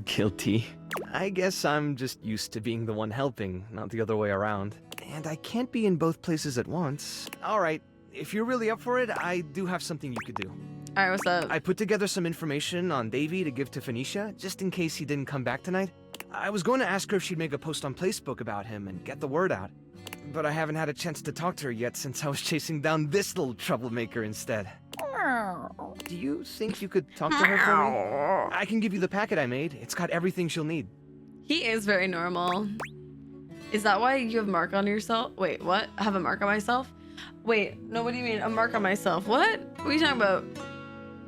Guilty. I guess I'm just used to being the one helping, not the other way around. And I can't be in both places at once. All right, if you're really up for it, I do have something you could do. All right, what's up? I put together some information on Davy to give to Phoenicia, just in case he didn't come back tonight. I was going to ask her if she'd make a post on Facebook about him and get the word out. But I haven't had a chance to talk to her yet since I was chasing down this little troublemaker instead. Do you think you could talk to her for me? I can give you the packet I made. It's got everything she'll need. He is very normal. Is that why you have a mark on yourself? Wait, what? I have a mark on myself? Wait, no, what do you mean? A mark on myself? What? What are you talking about?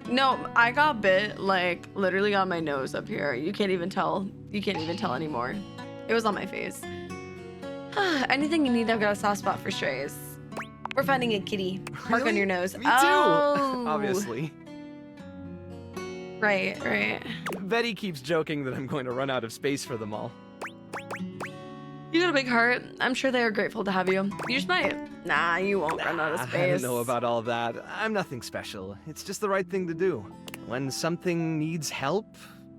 No, I got bit, like, literally on my nose up here. You can't even tell. You can't even tell anymore. It was on my face. Anything you need, I've got a soft spot for strays. We're finding a kitty. Mark on your nose. Me too! Oh. Obviously. Right. Betty keeps joking that I'm going to run out of space for them all. You got a big heart. I'm sure they are grateful to have you. You just might. Nah, you won't run out of space. I don't know about all that. I'm nothing special. It's just the right thing to do. When something needs help,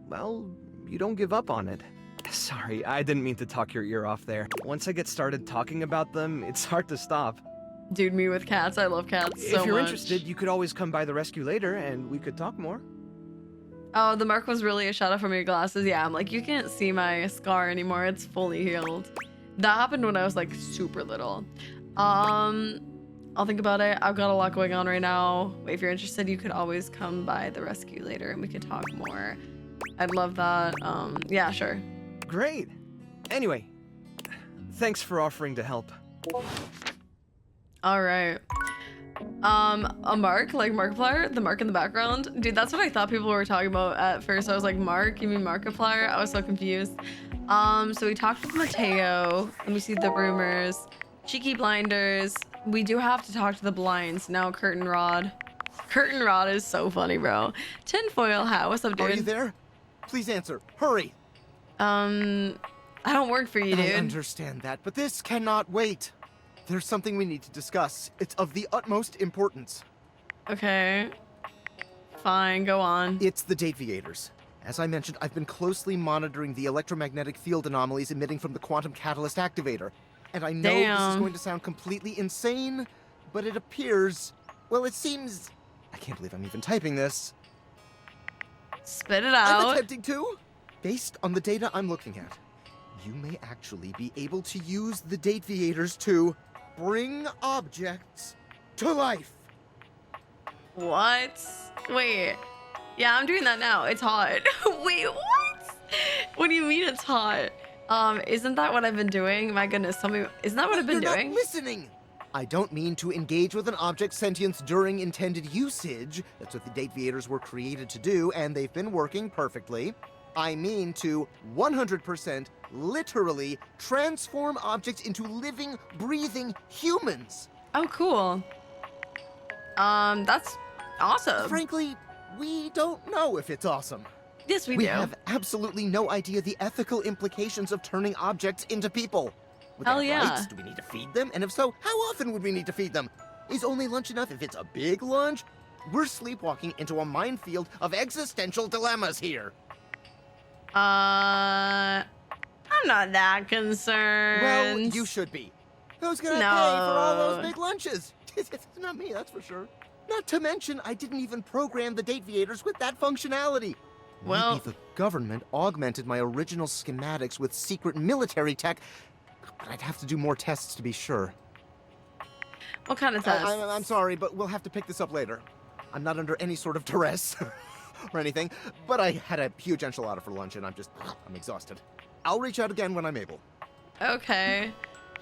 well, you don't give up on it. Sorry, I didn't mean to talk your ear off there. Once I get started talking about them, it's hard to stop. Dude, me with cats. I love cats so much. If you're interested, you could always come by the rescue later and we could talk more. Oh, the mark was really a shadow from your glasses. Yeah, I'm like, you can't see my scar anymore. It's fully healed. That happened when I was like super little. I'll think about it. I've got a lot going on right now. If you're interested, you could always come by the rescue later and we could talk more. I'd love that. Yeah, sure. Great. Anyway, thanks for offering to help. All right. A mark, like Markiplier, the mark in the background. Dude, that's what I thought people were talking about at first. I was like, Mark, you mean Markiplier? I was so confused. So we talked with Mateo. Let me see the rumors. Cheeky blinders. We do have to talk to the blinds. Now Curtain Rod. Curtain Rod is so funny, bro. Tinfoil hat. What's up, dude? Are you there? Please answer. Hurry. I don't work for you, dude. I understand that, but this cannot wait. There's something we need to discuss. It's of the utmost importance. Okay. Fine, go on. It's the dateviators. As I mentioned, I've been closely monitoring the electromagnetic field anomalies emitting from the quantum catalyst activator. And I know this is going to sound completely insane, but it appears... Well, it seems... I can't believe I'm even typing this. Spit it out. I'm attempting to. Based on the data I'm looking at, you may actually be able to use the dateviators to bring objects to life. What? Wait. Yeah, I'm doing that now. It's hot. Wait, what? What do you mean it's hot? Isn't that what I've been doing? My goodness, tell me. Isn't that what I've been You're doing? Not listening. I don't mean to engage with an object's sentience during intended usage. That's what the dateviators were created to do, and they've been working perfectly. I mean to 100% literally transform objects into living, breathing humans. Oh, cool. That's awesome. Frankly, we don't know if it's awesome. Yes, we do. We have absolutely no idea the ethical implications of turning objects into people. Would Hell they have yeah. rights? Do we need to feed them? And if so, how often would we need to feed them? Is only lunch enough if it's a big lunch? We're sleepwalking into a minefield of existential dilemmas here. I'm not that concerned. Well, you should be. Who's gonna pay for all those big lunches? It's not me, that's for sure. Not to mention, I didn't even program the dateviators with that functionality. Well, maybe the government augmented my original schematics with secret military tech, but I'd have to do more tests to be sure. What kind of tests? I'm sorry, but we'll have to pick this up later. I'm not under any sort of duress or anything, but I had a huge enchilada for lunch and I'm exhausted. I'll reach out again when I'm able. Okay.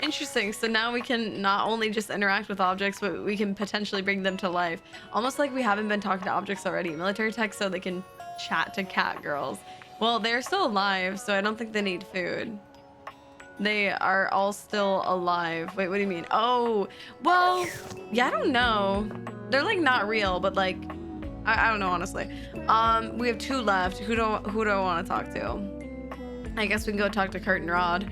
Interesting. So now we can not only just interact with objects, but we can potentially bring them to life. Almost like we haven't been talking to objects already. Military tech so they can chat to cat girls. Well, they're still alive, so I don't think they need food. They are all still alive. Wait, what do you mean? Oh, well, yeah, I don't know. They're like not real, but like, I don't know, honestly. We have 2 left. Who do I want to talk to? I guess we can go talk to Kurt and Rod.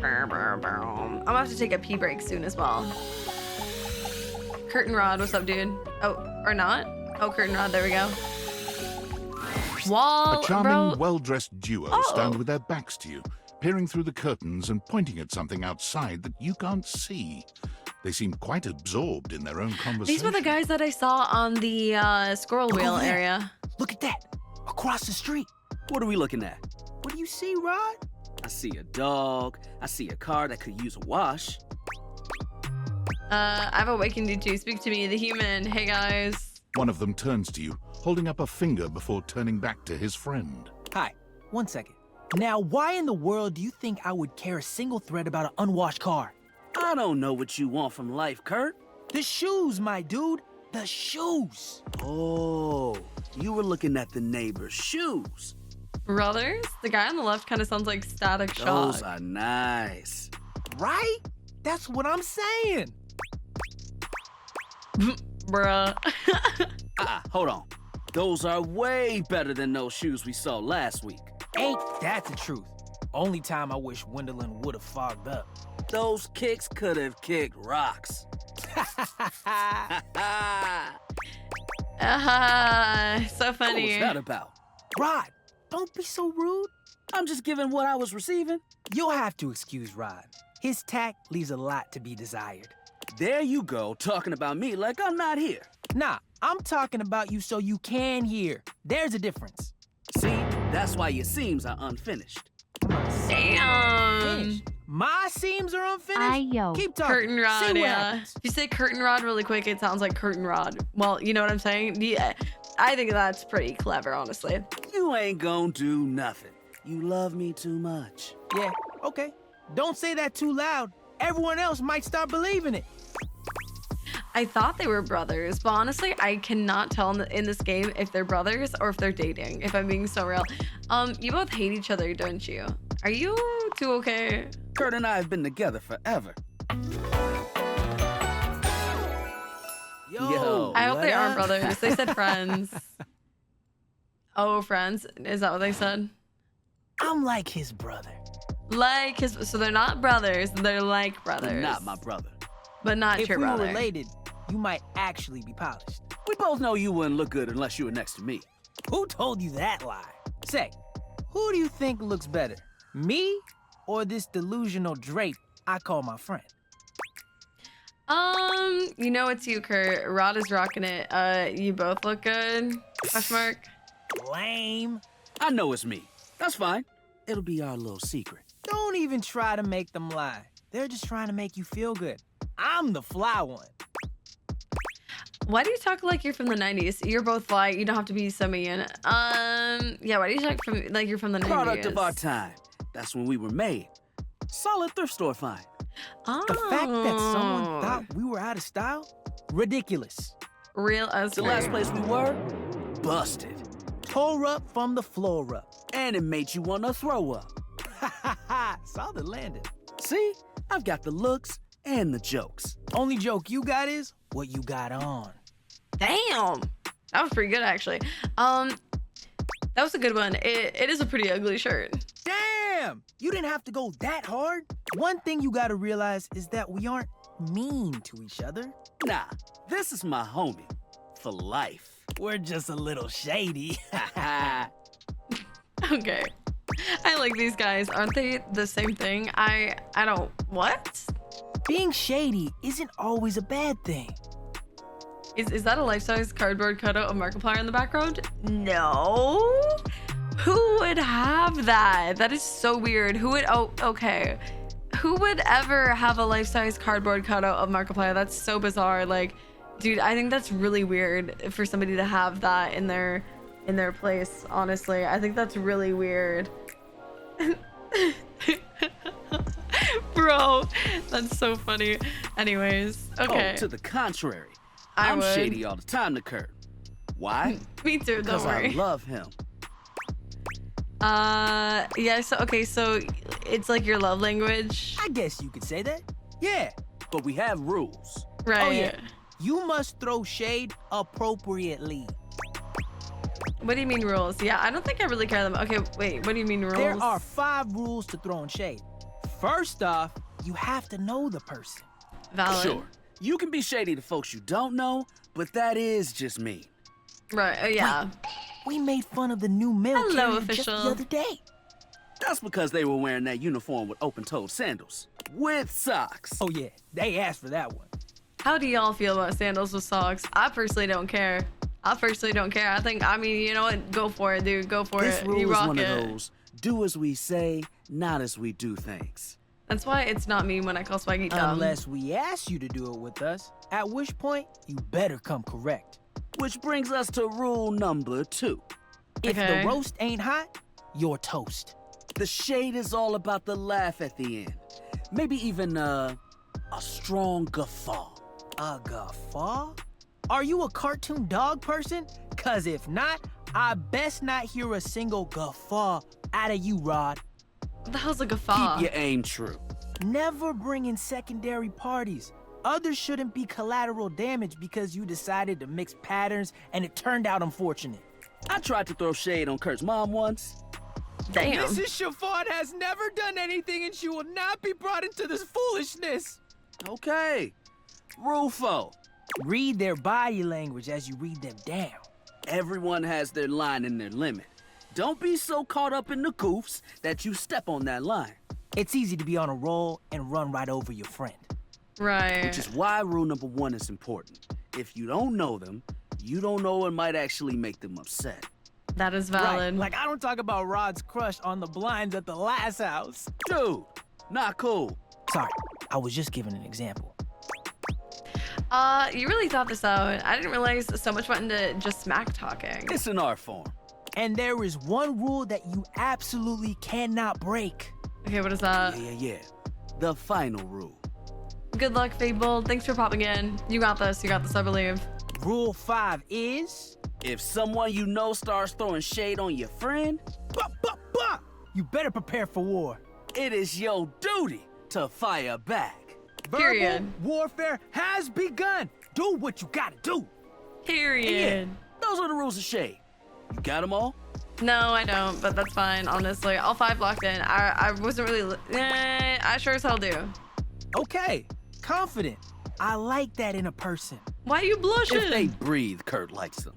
I'm gonna have to take a pee break soon as well. Kurt and Rod, what's up, dude? Oh, or not? Oh, Kurt and Rod, there we go. Wall, A charming, bro. well-dressed duo stand with their backs to you, peering through the curtains and pointing at something outside that you can't see. They seem quite absorbed in their own conversation. These were the guys that I saw on the squirrel wheel area. Look at that. Across the street. What are we looking at? What do you see, Rod? I see a dog. I see a car that could use a wash. I've awakened you to speak to me, the human. Hey, guys. One of them turns to you, holding up a finger before turning back to his friend. Hi. 1 second. Now, why in the world do you think I would care a single thread about an unwashed car? I don't know what you want from life, Kurt. The shoes, my dude. The shoes. Oh, you were looking at the neighbor's shoes. Brothers? The guy on the left kind of sounds like Static Shock. Those are nice. Right? That's what I'm saying. Bruh. Hold on. Those are way better than those shoes we saw last week. Ain't that the truth? Only time I wish Wendelyn would have fogged up. Those kicks could have kicked rocks. So funny. What was that about? Rod, don't be so rude. I'm just giving what I was receiving. You'll have to excuse Rod. His tact leaves a lot to be desired. There you go, talking about me like I'm not here. Nah, I'm talking about you so you can hear. There's a difference. See, that's why your seams are unfinished. Damn. My seams are unfinished? Keep talking. Curtain rod, See what yeah. happens. If you say curtain rod really quick, it sounds like curtain rod. Well, you know what I'm saying? Yeah, I think that's pretty clever, honestly. You ain't gonna do nothing. You love me too much. Yeah, okay. Don't say that too loud. Everyone else might start believing it. I thought they were brothers, but honestly, I cannot tell in this game if they're brothers or if they're dating, if I'm being so real. You both hate each other, don't you? Are you two okay? Kurt and I have been together forever. Yo, I hope what they aren't up? brothers. They said friends. Oh, friends? Is that what they said? I'm like his brother. Like his, so they're not brothers, they're like brothers. Not my brother. But not if your we brother. were related, you might actually be polished. We both know you wouldn't look good unless you were next to me. Who told you that lie? Say, who do you think looks better? Me or this delusional drape I call my friend? You know it's you, Kurt. Rod is rocking it. You both look good? Question mark. Lame. I know it's me. That's fine. It'll be our little secret. Don't even try to make them lie. They're just trying to make you feel good. I'm the fly one. Why do you talk like you're from the 90s? You're both fly. You don't have to be so mean. Yeah, why do you talk like you're from the 90s? Product of our time. That's when we were made. Solid thrift store find. The fact that someone thought we were out of style? Ridiculous. Real as the last place we were? Busted. tore up from the floor up. And it made you want to throw up. Ha ha ha, solid landing. See? I've got the looks and the jokes. Only joke you got is what you got on. Damn. That was pretty good, actually. That was a good one. It is a pretty ugly shirt. Damn! You didn't have to go that hard. One thing you gotta realize is that we aren't mean to each other. Nah, this is my homie. For life. We're just a little shady. Okay. I like these guys. Aren't they the same thing? I don't... What? Being shady isn't always a bad thing. Is that a life-size cardboard cutout of Markiplier in the background? No. Who would have that? That is so weird. Who would... Oh, okay. Who would ever have a life-size cardboard cutout of Markiplier? That's so bizarre. Like, dude, I think that's really weird for somebody to have that in their place, honestly. I think that's really weird. Bro, that's so funny. Anyways, okay. Oh, to the contrary. I'm shady all the time to Kurt. Why? Me too, don't worry. Because I love him. Yeah, so, okay, so it's like your love language? I guess you could say that. Yeah, but we have rules. Right. Oh, yeah. You must throw shade appropriately. What do you mean rules? Yeah, I don't think I really care them. Okay, wait, what do you mean rules? There are 5 rules to throwing shade. First off, you have to know the person. Valid. Sure. You can be shady to folks you don't know, but that is just mean. Right, oh yeah. We made fun of the new mail Hello, carrier just the official. other day. That's because they were wearing that uniform with open-toed sandals. With socks. Oh yeah, they asked for that one. How do y'all feel about sandals with socks? I personally don't care. I mean, you know what? Go for it, dude. Go for This it. rule You is rock one it. of those, do as we say, not as we do things. That's why it's not me when I call Swaggy dumb. Unless we ask you to do it with us, at which point you better come correct. Which brings us to rule number 2. If Okay. the roast ain't hot, you're toast. The shade is all about the laugh at the end. Maybe even a strong guffaw. A guffaw? Are you a cartoon dog person? Cause if not, I best not hear a single guffaw out of you, Rod. What the hell's a guffaw? Keep your aim true. Never bring in secondary parties. Others shouldn't be collateral damage because you decided to mix patterns and it turned out unfortunate. I tried to throw shade on Kurt's mom once. Damn. Mrs. Chiffon has never done anything and she will not be brought into this foolishness. Okay. Rule 4. Read their body language as you read them down. Everyone has their line and their limit. Don't be so caught up in the goofs that you step on that line. It's easy to be on a roll and run right over your friend. Right. Which is why rule number 1 is important. If you don't know them, you don't know what might actually make them upset. That is valid. Right. Like, I don't talk about Rod's crush on the blinds at the last house. Dude, not cool. Sorry, I was just giving an example. You really thought this out. I didn't realize so much went into just smack talking. It's an art form. And there is one rule that you absolutely cannot break. Okay, what is that? Yeah. The final rule. Good luck, Fable. Thanks for popping in. You got this, I believe. Rule 5 is... if someone you know starts throwing shade on your friend, you better prepare for war. It is your duty to fire back. Period. Verbal warfare has begun. Do what you gotta do. Period. Yeah, those are the rules of shade. You got them all? No, I don't, but that's fine, honestly. All 5 locked in. I wasn't really... I sure as hell do. Okay, confident. I like that in a person. Why are you blushing? If they breathe, Kurt likes them.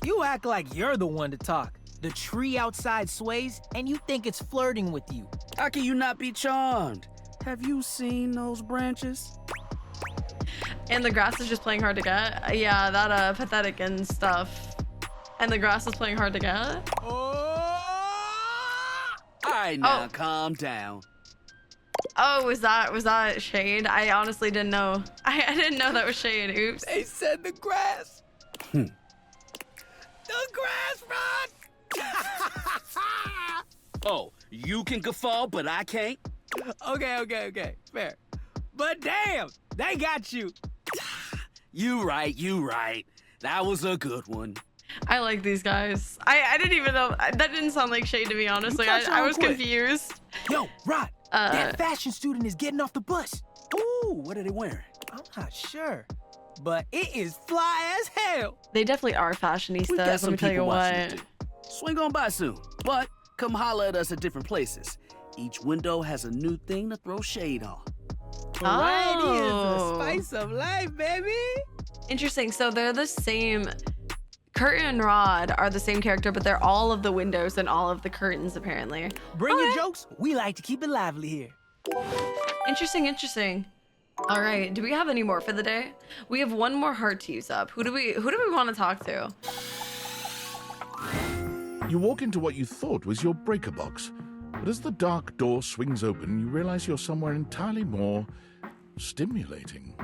You act like you're the one to talk. The tree outside sways, and you think it's flirting with you. How can you not be charmed? Have you seen those branches? And the grass is just playing hard to get? Yeah, that pathetic and stuff. And the grass is playing hard to get? All right, now calm down. Oh, was that shade? I honestly didn't know. I didn't know that was shade. Oops. They said the grass. The grass, Rod! Oh, you can guffaw, but I can't? Okay. Fair. But damn, they got you. You right. That was a good one. I like these guys. I didn't even know. That didn't sound like shade to me, honestly. I was confused. Yo, Rod, that fashion student is getting off the bus. Ooh, what are they wearing? I'm not sure, but it is fly as hell. They definitely are fashionistas, let me tell you what. Swing on by soon, but come holler at us at different places. Each window has a new thing to throw shade on. Variety is the spice of life, baby. Interesting. So they're the same. Kurt and Rod are the same character, but they're all of the windows and all of the curtains, apparently. Bring your jokes. We like to keep it lively here. Interesting. All right. Do we have any more for the day? We have one more heart to use up. Who do we want to talk to? You walk into what you thought was your breaker box, but as the dark door swings open, you realize you're somewhere entirely more stimulating.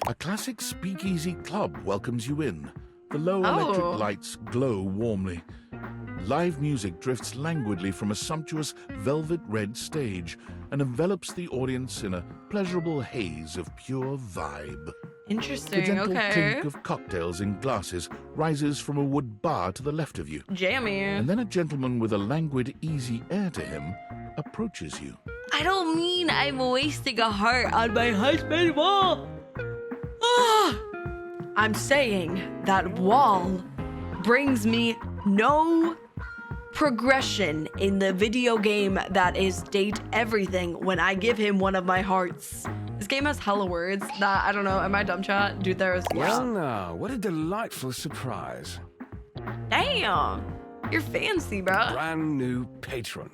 A classic speakeasy club welcomes you in. The low electric lights glow warmly. Live music drifts languidly from a sumptuous velvet red stage and envelops the audience in a pleasurable haze of pure vibe. Interesting, The gentle okay. clink of cocktails in glasses rises from a wood bar to the left of you. Jammy. And then a gentleman with a languid, easy air to him approaches you. I don't mean I'm wasting a heart on my husband wall. I'm saying that wall brings me no progression in the video game that is date everything when I give him one of my hearts. This game has hella words that, I don't know, am I dumb chat? Dude, there's... Well now, what a delightful surprise. Damn, you're fancy, bro. Brand new patron.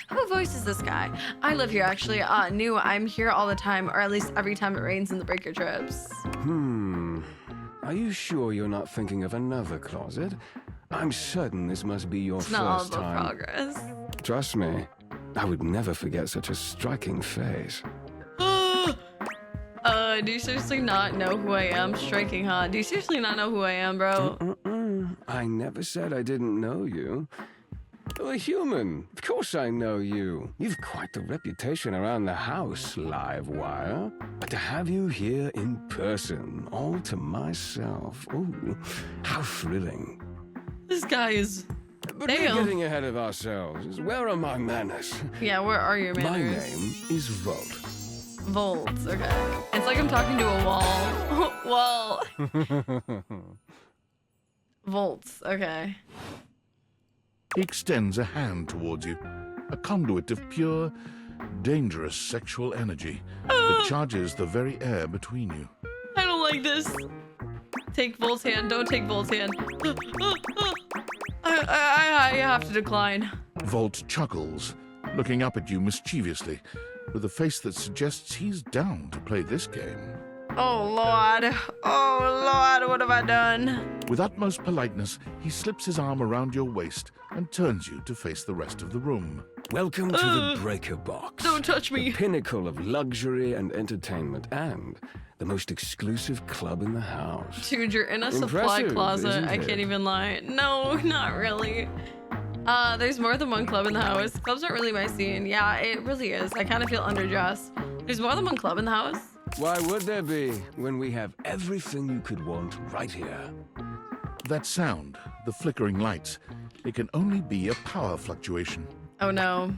Who voices this guy? I live here, actually. New, I'm here all the time, or at least every time it rains in the breaker trips. Are you sure you're not thinking of another closet? I'm certain this must be your It's not all first about time. progress. Trust me, I would never forget such a striking face. Do you seriously not know who I am? Striking, huh? Do you seriously not know who I am, bro? I never said I didn't know you. You're a human. Of course I know you. You've quite the reputation around the house, Livewire. But to have you here in person, all to myself, ooh, how thrilling. This guy is... But Damn. we're getting ahead of ourselves. Where are my manners? Yeah, where are your My manners? name is Volt. Volts, okay. It's like I'm talking to a wall. Wall. Volts, okay. He extends a hand towards you, a conduit of pure, dangerous sexual energy that charges the very air between you. I don't like this. Take Volt's hand. Don't take Volt's hand. I have to decline. Volt chuckles, looking up at you mischievously, with a face that suggests he's down to play this game. Oh, Lord. Oh, Lord, what have I done? With utmost politeness, he slips his arm around your waist and turns you to face the rest of the room. Welcome to the Breaker Box. Don't touch me. The pinnacle of luxury and entertainment, and the most exclusive club in the house. Dude, you're in a supply Impressive, closet. isn't I it? can't even lie. No, not really. There's more than one club in the house. Clubs aren't really my scene. Yeah, it really is. I kind of feel underdressed. There's more than one club in the house. Why would there be when we have everything you could want right here? That sound, the flickering lights, it can only be a power fluctuation. Oh no.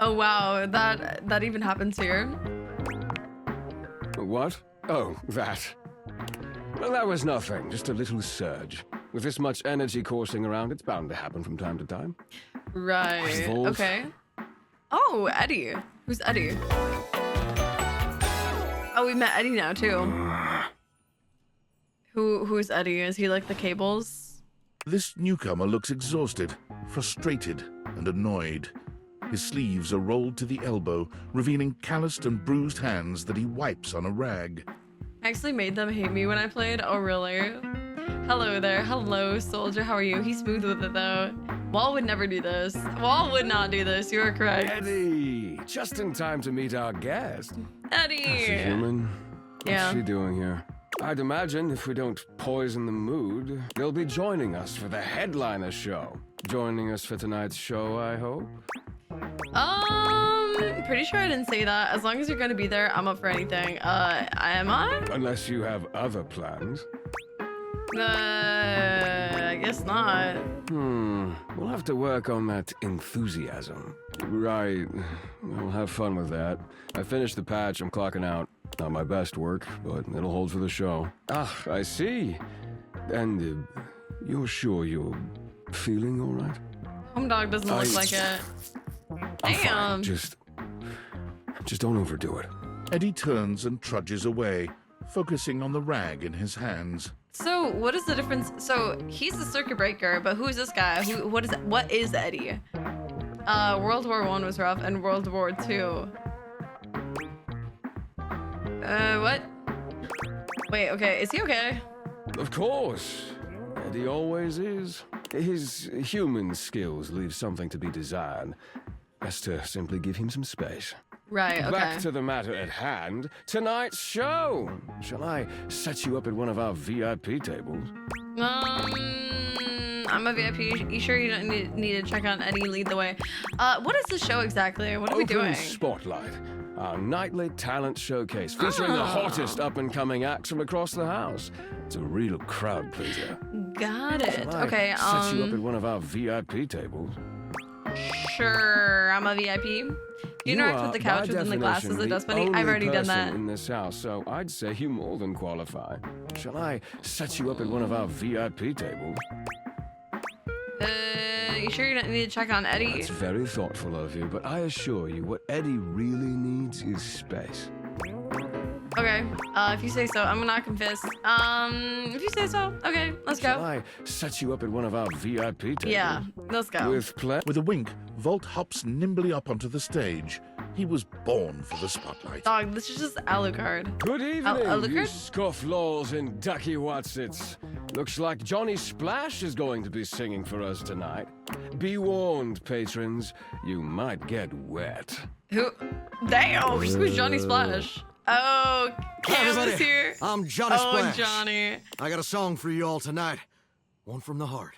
Oh wow, that even happens here. What? Oh, that. Well, that was nothing. Just a little surge. With this much energy coursing around, it's bound to happen from time to time. Right. Volt. Okay. Oh, Eddie. Who's Eddie? Oh, we met Eddie now too. Who's Eddie? Is he like the cables? This newcomer looks exhausted, frustrated, and annoyed. His sleeves are rolled to the elbow, revealing calloused and bruised hands that he wipes on a rag. I actually made them hate me when I played. Oh, really? Hello there. Hello, soldier. How are you? He's smooth with it, though. Wall would never do this. Wall would not do this. You are correct. Eddie! Just in time to meet our guest. Eddie! That's a human. Yeah. What's she doing here? I'd imagine if we don't poison the mood, they'll be joining us for the headliner show. Joining us for tonight's show, I hope. Pretty sure I didn't say that. As long as you're gonna be there, I'm up for anything. Am I? Unless you have other plans. I guess not. We'll have to work on that enthusiasm. Right. We'll have fun with that. I finished the patch, I'm clocking out. Not my best work, but it'll hold for the show. Ah, I see. And you're sure you're feeling all right? Home dog doesn't look like it. Damn. Just don't overdo it. Eddie turns and trudges away, focusing on the rag in his hands. So what is the difference? So he's the circuit breaker, but who is this guy? What is Eddie? World War I was rough, and World War II. What? Wait, okay, is he okay? Of course. Eddie always is. His human skills leave something to be desired. Best to simply give him some space. Right, okay. Back to the matter at hand. Tonight's show. Shall I set you up at one of our VIP tables? I'm a VIP. You sure you don't need to check on Eddie? Lead the way. What is the show exactly? What are we doing? Spotlight. Our nightly talent showcase featuring the hottest up-and-coming acts from across the house. It's a real crowd pleaser. Got it. Shall I Okay. set you up at one of our VIP tables? Sure. I'm a VIP. Do you interact with the couch within the glasses that does funny? I've already done that. In this house, so I'd say you more than qualify. Shall I set you up at one of our VIP tables? You sure you don't need to check on Eddie? That's very thoughtful of you, but I assure you, what Eddie really needs is space. Okay, if you say so, I'm not confessed. If you say so, okay, let's go. Shall I set you up at one of our VIP tables? Yeah, let's go. With a wink, Volt hops nimbly up onto the stage. He was born for the spotlight. Dog, this is just Alucard. Good evening, Alucard? you scofflaws and ducky watsits. Looks like Johnny Splash is going to be singing for us tonight. Be warned, patrons, you might get wet. Who? Damn, who's Johnny Splash? Oh, Cam is here. I'm Johnny Splash. Oh, Johnny. I got a song for you all tonight. One from the heart.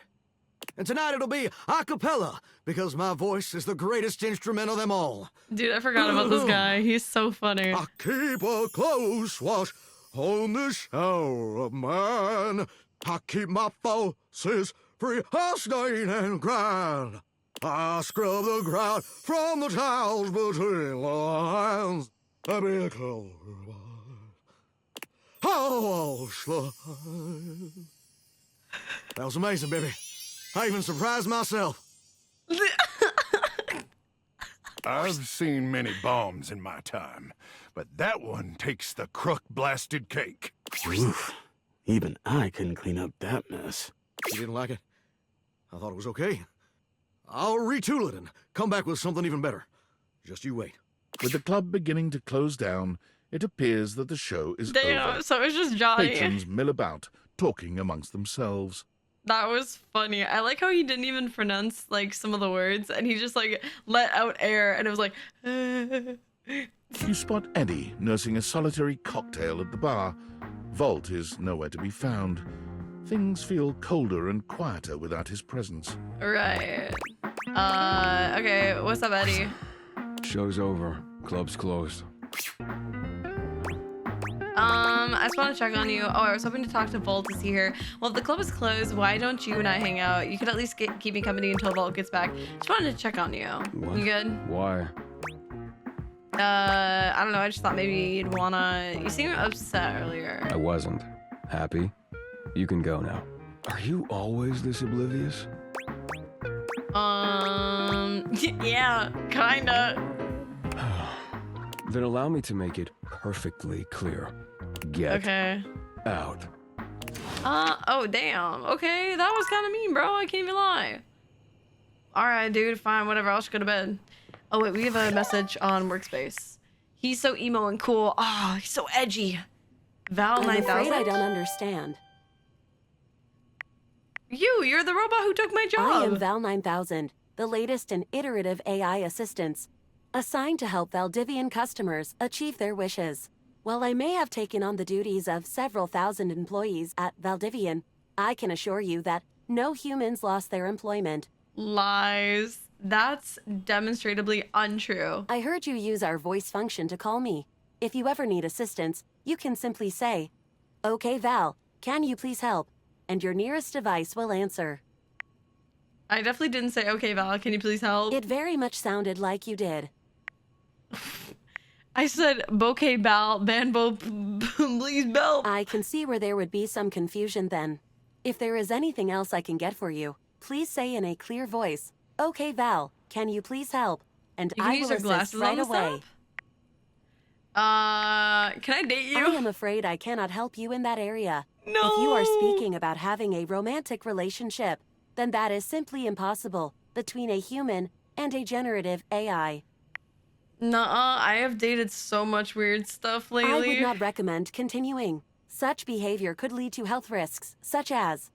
And tonight it'll be a cappella, because my voice is the greatest instrument of them all. Dude, I forgot about this guy. He's so funny. I keep a close watch on this shower of mine. I keep my forces free of stain and grind. I scrub the ground from the tiles between the lines. I be a closer. Oh, slide. That was amazing, baby. I even surprised myself. I've seen many bombs in my time, but that one takes the crook-blasted cake. Oof. Even I couldn't clean up that mess. You didn't like it? I thought it was okay. I'll retool it and come back with something even better. Just you wait. With the club beginning to close down, it appears that the show is over. So it's just Johnny. Patrons mill about, talking amongst themselves. That was funny. I like how he didn't even pronounce like some of the words, and he just like let out air, and it was like. You spot Eddie nursing a solitary cocktail at the bar. Volt is nowhere to be found. Things feel colder and quieter without his presence. Right. Okay. What's up, Eddie? Show's over. Club's closed. I just want to check on you. Oh, I was hoping to talk to Volt to see her. Well, if the club is closed, why don't you and I hang out? You could at least keep me company until Volt gets back. Just wanted to check on you. What? You good? Why? I don't know. I just thought maybe you'd wanna. You seemed upset earlier. I wasn't. Happy? You can go now. Are you always this oblivious? Yeah, kinda. Then allow me to make it perfectly clear. Get out. Oh, damn. Okay, that was kind of mean, bro. I can't even lie. All right, dude, fine, whatever. I'll just go to bed. Oh, wait, we have a message on Workspace. He's so emo and cool. Oh, he's so edgy. Val 9000. I'm afraid I don't understand. You're the robot who took my job. I am Val 9000, the latest in iterative AI assistants, assigned to help Valdivian customers achieve their wishes. While I may have taken on the duties of several thousand employees at Valdivian, I can assure you that no humans lost their employment. Lies. That's demonstrably untrue. I heard you use our voice function to call me. If you ever need assistance, you can simply say, "Okay, Val, can you please help?" and your nearest device will answer. I definitely didn't say, okay, Val, can you please help? It very much sounded like you did. I said, bouquet bell, banbo, please bell. I can see where there would be some confusion then. If there is anything else I can get for you, please say in a clear voice, okay, Val, can you please help? And I will assist right away. Can I date you? I am afraid I cannot help you in that area. No. If you are speaking about having a romantic relationship, then that is simply impossible between a human and a generative AI. Nuh-uh, I have dated so much weird stuff lately. I would not recommend continuing. Such behavior could lead to health risks, such as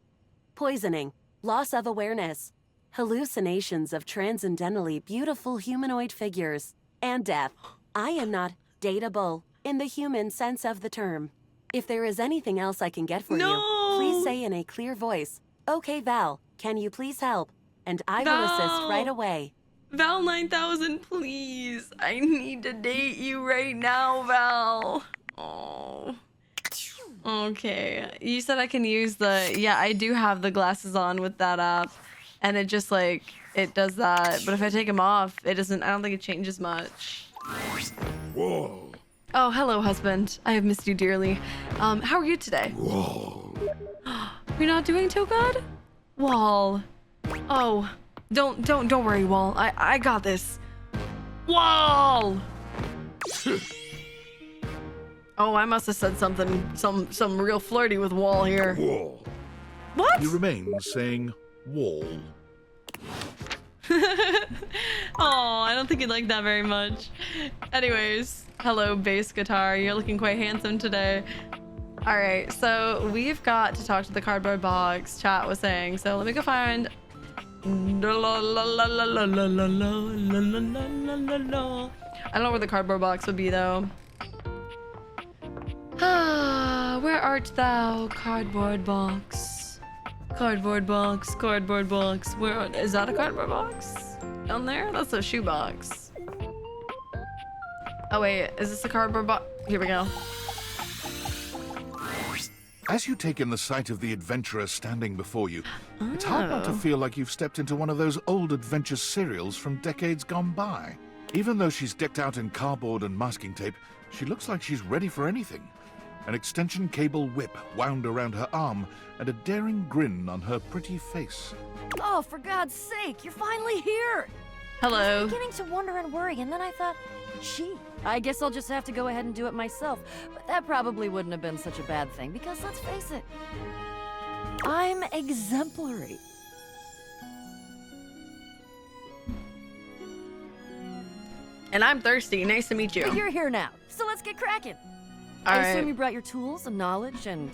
poisoning, loss of awareness, hallucinations of transcendentally beautiful humanoid figures, and death. I am not dateable in the human sense of the term. If there is anything else I can get for you, please say in a clear voice, okay, Val, can you please help? And I will assist right away. Val 9000, please. I need to date you right now, Val. Oh. Okay. You said I can use the... Yeah, I do have the glasses on with that app. And it just, like, it does that. But if I take them off, it doesn't... I don't think it changes much. Whoa. Oh, hello, husband. I have missed you dearly. How are you today? Whoa. You're not doing too good? Wall. Oh, don't worry, Wall. I got this. Wall! Oh, I must have said something, some real flirty with Wall here. Wall. What? You remain saying wall. Oh, I don't think you'd like that very much. Anyways, hello, bass guitar. You're looking quite handsome today. All right, so we've got to talk to the cardboard box. Chat was saying. So let me go find. I don't know where the cardboard box would be though. Where art thou, cardboard box? Cardboard box, cardboard box. Where is that a cardboard box? Down there? That's a shoebox. Oh wait, is this a cardboard box? Here we go. As you take in the sight of the adventurer standing before you, it's hard not to feel like you've stepped into one of those old adventure serials from decades gone by. Even though she's decked out in cardboard and masking tape, she looks like she's ready for anything. An extension cable whip wound around her arm and a daring grin on her pretty face. Oh, for God's sake, you're finally here! Hello. I was beginning to wonder and worry, and then I thought, gee, I guess I'll just have to go ahead and do it myself. But that probably wouldn't have been such a bad thing, because let's face it, I'm exemplary. And I'm thirsty. Nice to meet you. But you're here now, so let's get cracking. All I right. assume you brought your tools and knowledge and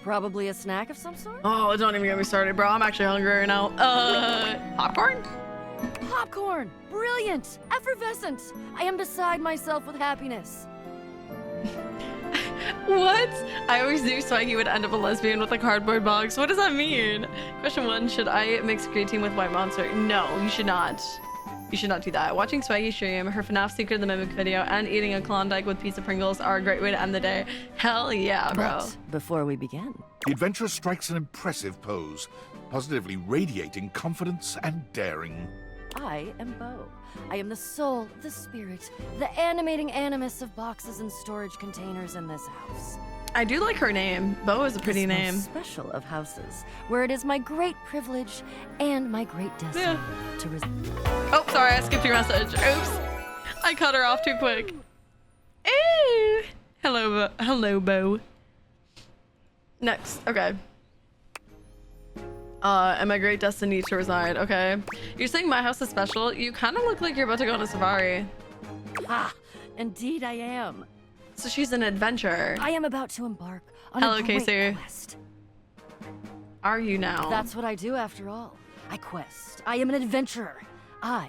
probably a snack of some sort? Oh, don't even get me started, bro. I'm actually hungry right now. Popcorn? Popcorn! Brilliant! Effervescent! I am beside myself with happiness. What? I always knew Swaggy would end up a lesbian with a cardboard box. What does that mean? Question 1, should I mix creatine with White Monster? No, you should not. You should not do that. Watching Swaggy stream, her FNAF Secret of the Mimic video, and eating a Klondike with pizza Pringles are a great way to end the day. Hell yeah, bro. But before we begin... The adventurer strikes an impressive pose, positively radiating confidence and daring. I am Bo. I am the soul, the spirit, the animating animus of boxes and storage containers in this house. I do like her name. Bo is a pretty This name. most special of houses, where it is my great privilege and my great destiny to Oh, sorry, I skipped your message. Oops. I cut her off too quick. Ew. Hello, Bo. Hello, Bo. Next. Okay. And my great destiny to reside. Okay. You're saying my house is special? You kind of look like you're about to go on a safari. Ah, indeed I am. So she's an adventurer. I am about to embark on Hello, a great Casey. quest. Are you now? That's what I do after all. I quest. I am an adventurer. I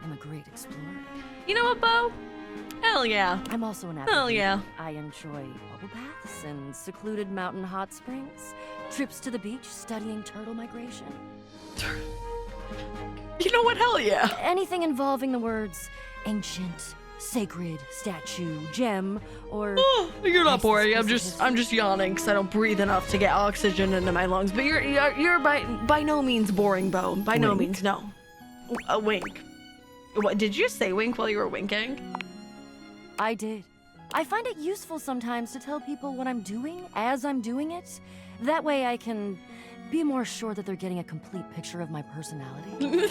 am a great explorer. You know what, Bo? Hell yeah. I'm also an avid Hell yeah. reader. I enjoy bubble baths and secluded mountain hot springs, trips to the beach studying turtle migration. You know what? Hell yeah. Anything involving the words ancient, sacred, statue, gem, or... You're not boring. I'm just yawning because I don't breathe enough to get oxygen into my lungs. But you're by no means boring, Bo. By no means, no. A wink. What did you say? Wink while you were winking? I did. I find it useful sometimes to tell people what I'm doing as I'm doing it. That way I can be more sure that they're getting a complete picture of my personality.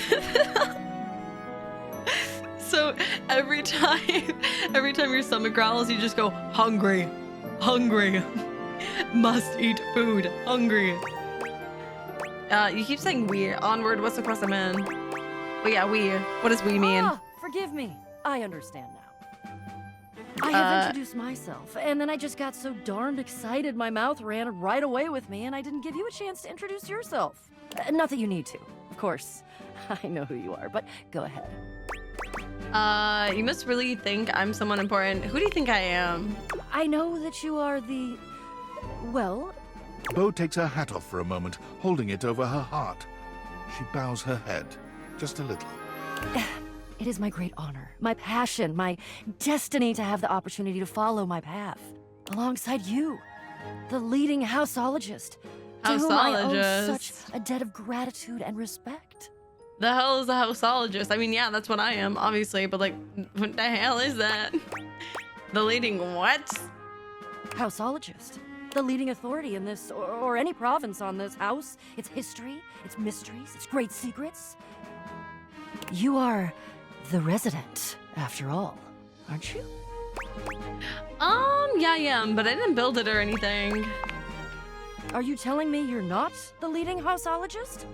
So every time your stomach growls, you just go, hungry, hungry, must eat food, hungry. You keep saying we. Onward, what's the quest I'm in? Oh yeah, we. What does we mean? Forgive me. I understand now. I have introduced myself, and then I just got so darned excited my mouth ran right away with me, and I didn't give you a chance to introduce yourself. Not that you need to. Of course, I know who you are, but go ahead. You must really think I'm someone important. Who do you think I am? I know that you are the... well... Bo takes her hat off for a moment, holding it over her heart. She bows her head, just a little. It is my great honor, my passion, my destiny to have the opportunity to follow my path. Alongside you, the leading houseologist. To whom I owe such a debt of gratitude and respect. The hell is a houseologist? I mean, yeah, that's what I am, obviously, but like, what the hell is that? The leading what? Houseologist. The leading authority in this, or any province on this house, its history, its mysteries, its great secrets. You are the resident, after all, aren't you? Yeah, I am, but I didn't build it or anything. Are you telling me you're not the leading houseologist?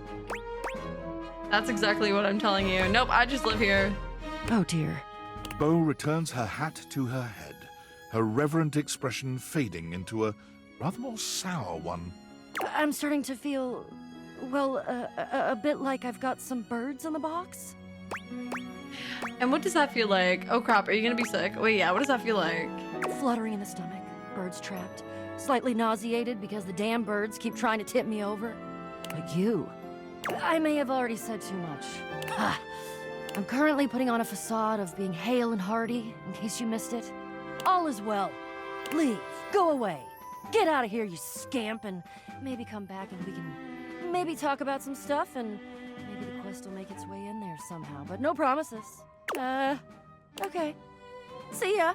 That's exactly what I'm telling you. Nope, I just live here. Oh dear. Bo returns her hat to her head, her reverent expression fading into a rather more sour one. I'm starting to feel, well, a bit like I've got some birds in the box. And what does that feel like? Oh crap, are you gonna be sick? Wait, yeah, what does that feel like? Fluttering in the stomach, birds trapped, slightly nauseated because the damn birds keep trying to tip me over. But you, I may have already said too much. I'm currently putting on a facade of being hale and hearty, in case you missed it. All is well. Leave, go away. Get out of here, you scamp, and maybe come back and we can maybe talk about some stuff, and maybe the quest will make its way in there somehow, but no promises. Okay. See ya.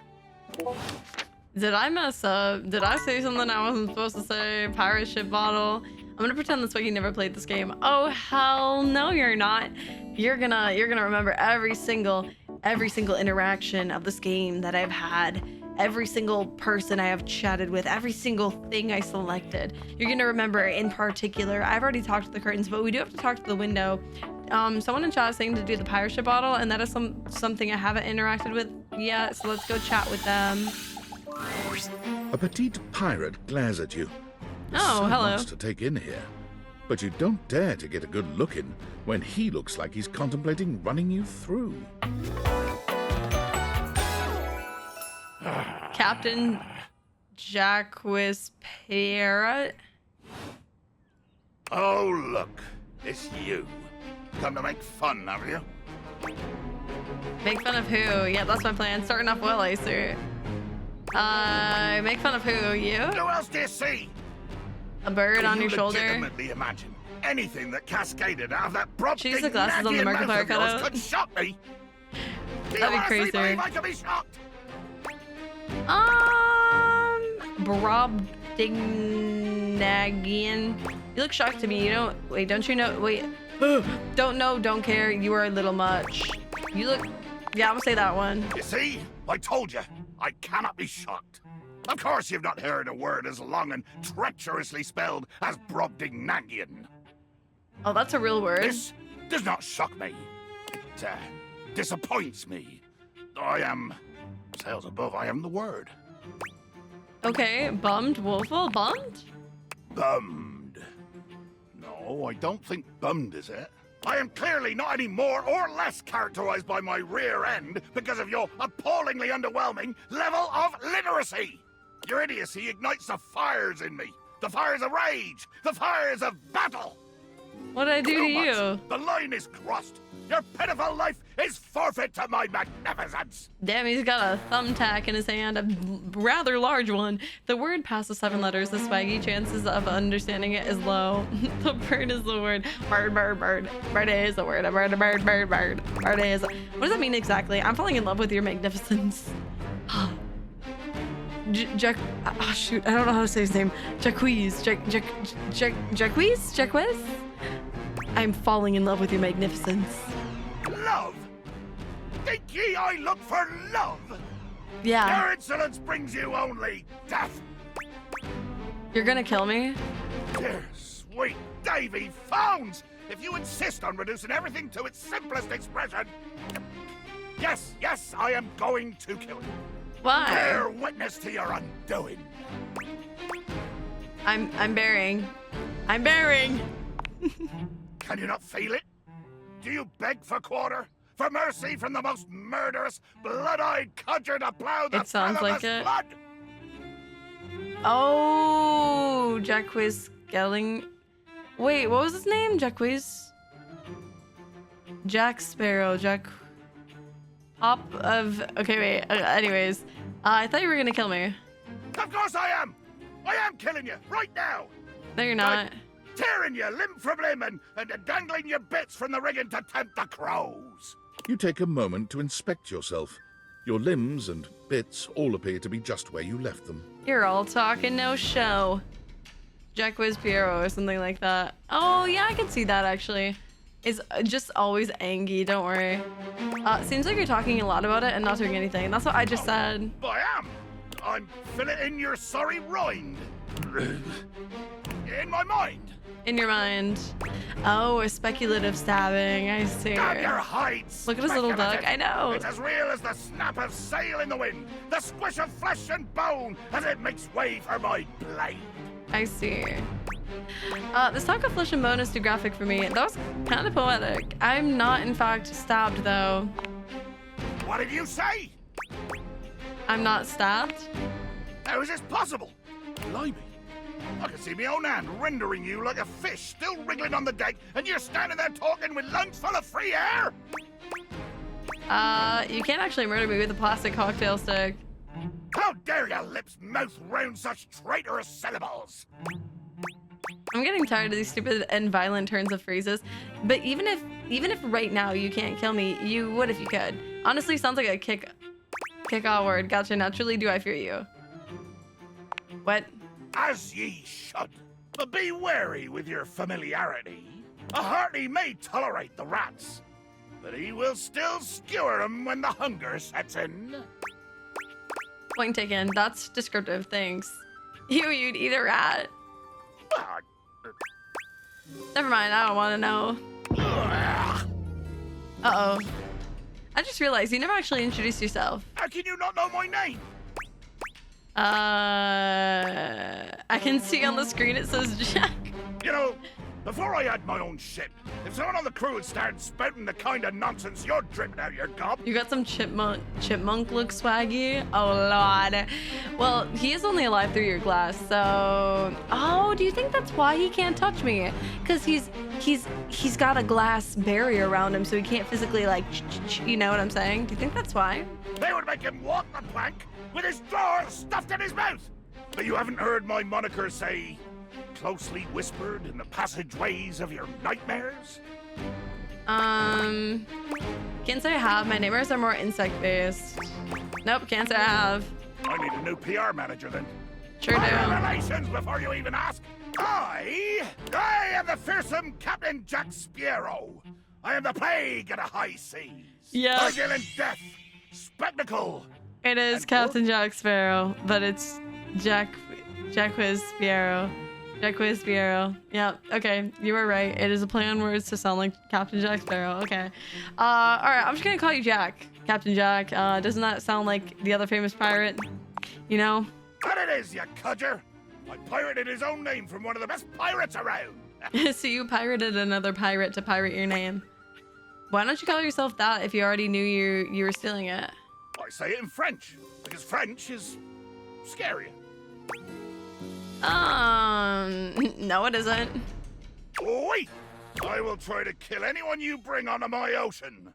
Did I mess up? Did I say something I wasn't supposed to say? Pirate ship bottle. I'm gonna pretend that's why you never played this game. Oh hell no, you're not. You're gonna remember every single interaction of this game that I've had, every single person I have chatted with, every single thing I selected. You're gonna remember in particular. I've already talked to the curtains, but we do have to talk to the window. Someone in chat is saying to do the pirate ship bottle, and that is something I haven't interacted with yet. So let's go chat with them. A petite pirate glares at you. Oh, hello. Much to take in here. But you don't dare to get a good look in when he looks like he's contemplating running you through. Captain Jacques Parrot. Oh, look. It's you. Come to make fun, have you? Make fun of who? Yeah, that's my plan. Starting off well, I see. Make fun of who? You? Who else do you see? A bird on your shoulder? Legitimately imagine anything that cascaded out of that prop. She's the glasses on the Markiplier cutout. Could shock me. That'd be crazy. I could be shocked. Brobdingnagian. You look shocked to me. You don't. Wait, don't you know? Wait. Don't know, don't care. You are a little much. You look. Yeah, I'm gonna say that one. You see? I told you. I cannot be shocked. Of course you've not heard a word as long and treacherously spelled as Brobdingnagian. Oh, that's a real word. This does not shock me. It disappoints me. I am... Sales above, I am the word. Okay, bummed. Woeful? Bummed? Bummed. No, I don't think bummed is it. I am clearly not any more or less characterized by my rear end because of your appallingly underwhelming level of literacy. Your idiocy ignites the fires in me. The fires of rage. The fires of battle. What did I do to you? The line is crossed. Your pitiful life is forfeit to my magnificence. Damn, he's got a thumbtack in his hand, a rather large one. The word passes 7 letters. The swaggy chances of understanding it is low. The bird is the word. Bird, bird, bird. Bird is the word. Bird, bird, bird, bird. Bird is. What does that mean exactly? I'm falling in love with your magnificence. Jack. Oh, shoot. I don't know how to say his name. Jacquees. Jacquees? I'm falling in love with your magnificence. Love? Think ye I look for love? Yeah. Your insolence brings you only death. You're gonna kill me? Dear sweet Davy Phones! If you insist on reducing everything to its simplest expression... Yes, I am going to kill you. Why? Bear witness to your undoing. I'm bearing. I'm bearing. Can you not feel it? Do you beg for quarter? For mercy from the most murderous, blood-eyed cudger to plow the It sounds like fathomless it. blood? Oh, Jacquees Gelling. Wait, what was his name? Jacquees? Jack Sparrow. Jack. Pop of. Okay, wait. Anyways, I thought you were gonna kill me. Of course I am! I am killing you right now! No, you're not. Tearing you limb from limb and dangling your bits from the rigging to tempt the crows. You take a moment to inspect yourself. Your limbs and bits all appear to be just where you left them. You're all talk and no show. Jacquees Piero or something like that. Oh, yeah, I can see that actually. It's just always angry, don't worry. Seems like you're talking a lot about it and not doing anything. That's what I just said. I am. I'm filleting your sorry rind. In my mind. In your mind. Oh, a speculative stabbing. I see. Damn your hides! Look at his little duck. I know. It's as real as the snap of sail in the wind, the squish of flesh and bone as it makes way for my blade. I see. This talk of flesh and bone is too graphic for me. That was kind of poetic. I'm not, in fact, stabbed, though. What did you say? I'm not stabbed? How is this possible? Blimey. I can see my own hand rendering you like a fish still wriggling on the deck, and you're standing there talking with lungs full of free air? You can't actually murder me with a plastic cocktail stick. How dare your lips mouth round such traitorous syllables? I'm getting tired of these stupid and violent turns of phrases. But even if right now you can't kill me, you would if you could. Honestly, sounds like a kick-off word. Gotcha. Now, truly do I fear you. What? As ye should. But be wary with your familiarity. A hearty may tolerate the rats, but he will still skewer them when the hunger sets in. Point taken. That's descriptive. Thanks. You'd eat a rat. Never mind. I don't want to know. Uh-oh. I just realized you never actually introduced yourself. How can you not know my name? I can see on the screen it says Jack. You know, before I had my own ship, if someone on the crew had started spouting the kind of nonsense you're dripping out your gob... You got some chipmunk look swaggy? Oh, Lord. Well, he is only alive through your glass, so... Oh, do you think that's why he can't touch me? Because he's got a glass barrier around him, so he can't physically, like, you know what I'm saying? Do you think that's why? They would make him walk the plank with his jaw stuffed in his mouth. But you haven't heard my moniker say, closely whispered in the passageways of your nightmares? Can't say I have. My nightmares are more insect-based. Nope, can't say I have. I need a new PR manager then. Sure do. Relations before you even ask. I am the fearsome Captain Jack Sparrow. I am the plague of the high seas. Yeah. Vigilant death, spectacle. It is Captain Jack Sparrow, but it's Jacquees Sparrow. Jacquees Sparrow. Yeah, okay, you were right. It is a play on words to sound like Captain Jack Sparrow. Okay. Alright, I'm just gonna call you Jack. Captain Jack. Doesn't that sound like the other famous pirate? You know? But it is, you cudger. I pirated his own name from one of the best pirates around. So you pirated another pirate to pirate your name. Why don't you call yourself that if you already knew you were stealing it? I say it in French, because French is scarier. No, it isn't. Oui, I will try to kill anyone you bring onto my ocean.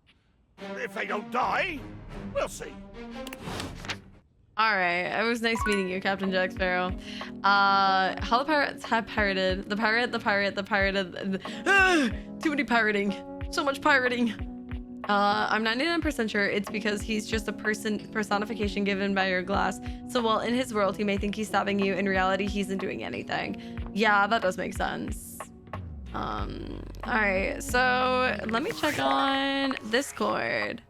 If they don't die, we'll see. All right, it was nice meeting you, Captain Jack Sparrow. How the pirates have pirated. The pirated. Too many pirating. So much pirating. I'm 99% sure it's because he's just a personification given by your glass. So while in his world, he may think he's stabbing you. In reality, he isn't doing anything. Yeah, that does make sense. All right, so let me check on Discord.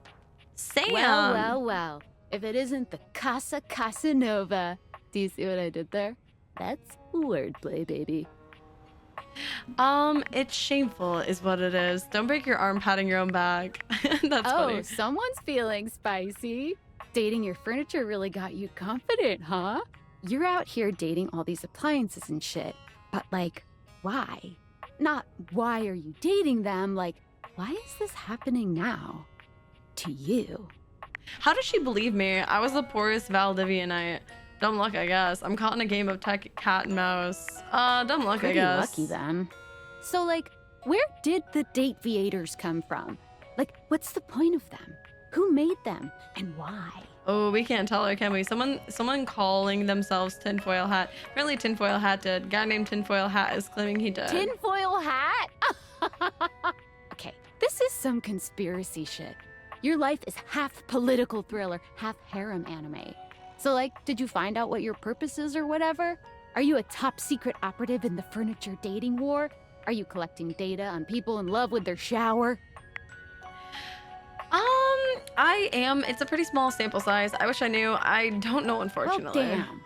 Sam. Well. If it isn't the Casa Casanova. Do you see what I did there? That's wordplay, baby. It's shameful is what it is. Don't break your arm patting your own back. That's funny. Oh, someone's feeling spicy. Dating your furniture really got you confident, huh? You're out here dating all these appliances and shit. But like, why? Not why are you dating them, like, why is this happening now? To you. How does she believe me? I was the poorest Valdivianite. Dumb luck, I guess. I'm caught in a game of cat and mouse. Dumb luck, Pretty I guess. Lucky then. So like, where did the dateviators come from? Like, what's the point of them? Who made them? And why? Oh, we can't tell her, can we? Someone calling themselves Tinfoil Hat. Apparently Tinfoil Hat did. Guy named Tinfoil Hat is claiming he did. Tinfoil hat? Okay, this is some conspiracy shit. Your life is half political thriller, half harem anime. So like, did you find out what your purpose is or whatever? Are you a top secret operative in the furniture dating war? Are you collecting data on people in love with their shower? I am. It's a pretty small sample size. I wish I knew. I don't know, unfortunately. Oh, damn.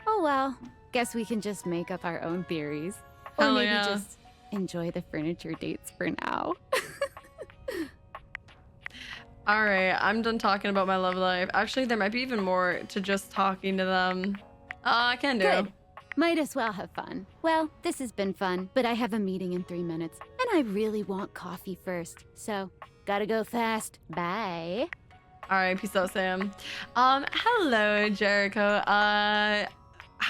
Oh, well. Guess we can just make up our own theories. Or Hell maybe yeah. just enjoy the furniture dates for now. All right, I'm done talking about my love life. Actually, there might be even more to just talking to them. I can do. Good. Might as well have fun. Well, this has been fun, but I have a meeting in 3 minutes, and I really want coffee first. So, gotta go fast. Bye. All right, peace out, Sam. Hello, Jericho. How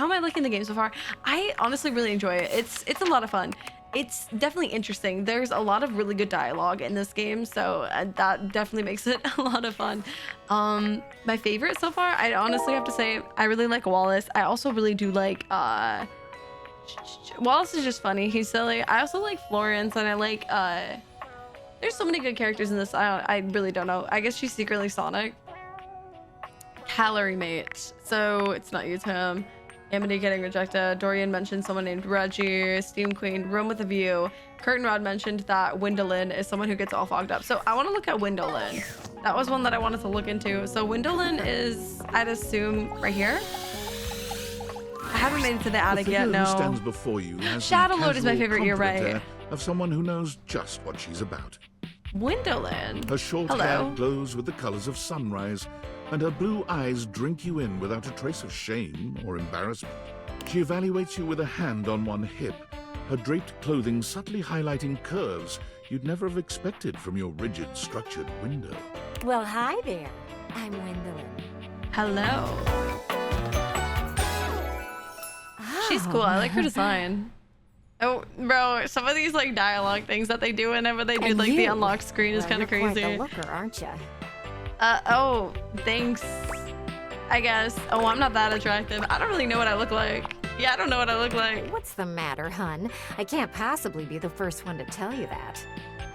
am I liking the game so far? I honestly really enjoy it. It's a lot of fun. It's definitely interesting. There's a lot of really good dialogue in this game, so that definitely makes it a lot of fun. My favorite so far, I honestly have to say, I really like Wallace. I also really do like, Wallace is just funny. He's silly. I also like Florence, and I like, there's so many good characters in this. I really don't know. I guess she's secretly Sonic. Calorie Mate. So it's not you, Tim. Amity getting rejected. Dorian mentioned someone named Reggie. Steam Queen. Room with a View. Curtain Rod mentioned that Wendelyn is someone who gets all fogged up. So I want to look at Wendelyn. That was one that I wanted to look into. So Wendelyn is, I'd assume, right here. I haven't made it to the attic yet, no. Who stands before you has Shadowlord is my casual, favorite, you're confident right. air of someone who knows just what she's about. Wendelyn. Her short Hello. hair glows with the colors of sunrise, and her blue eyes drink you in without a trace of shame or embarrassment. She evaluates you with a hand on one hip, her draped clothing subtly highlighting curves you'd never have expected from your rigid, structured window. Well, hi there. I'm Wendelyn. Hello. She's cool. I like her design. Oh, bro, some of these like dialogue things that they do whenever they do And like you? the unlock screen is kind of You're crazy. quite the looker, aren't you? Oh, thanks. I guess. Oh, I'm not that attractive. I don't really know what I look like. Yeah, I don't know what I look like. What's the matter, hun? I can't possibly be the first one to tell you that.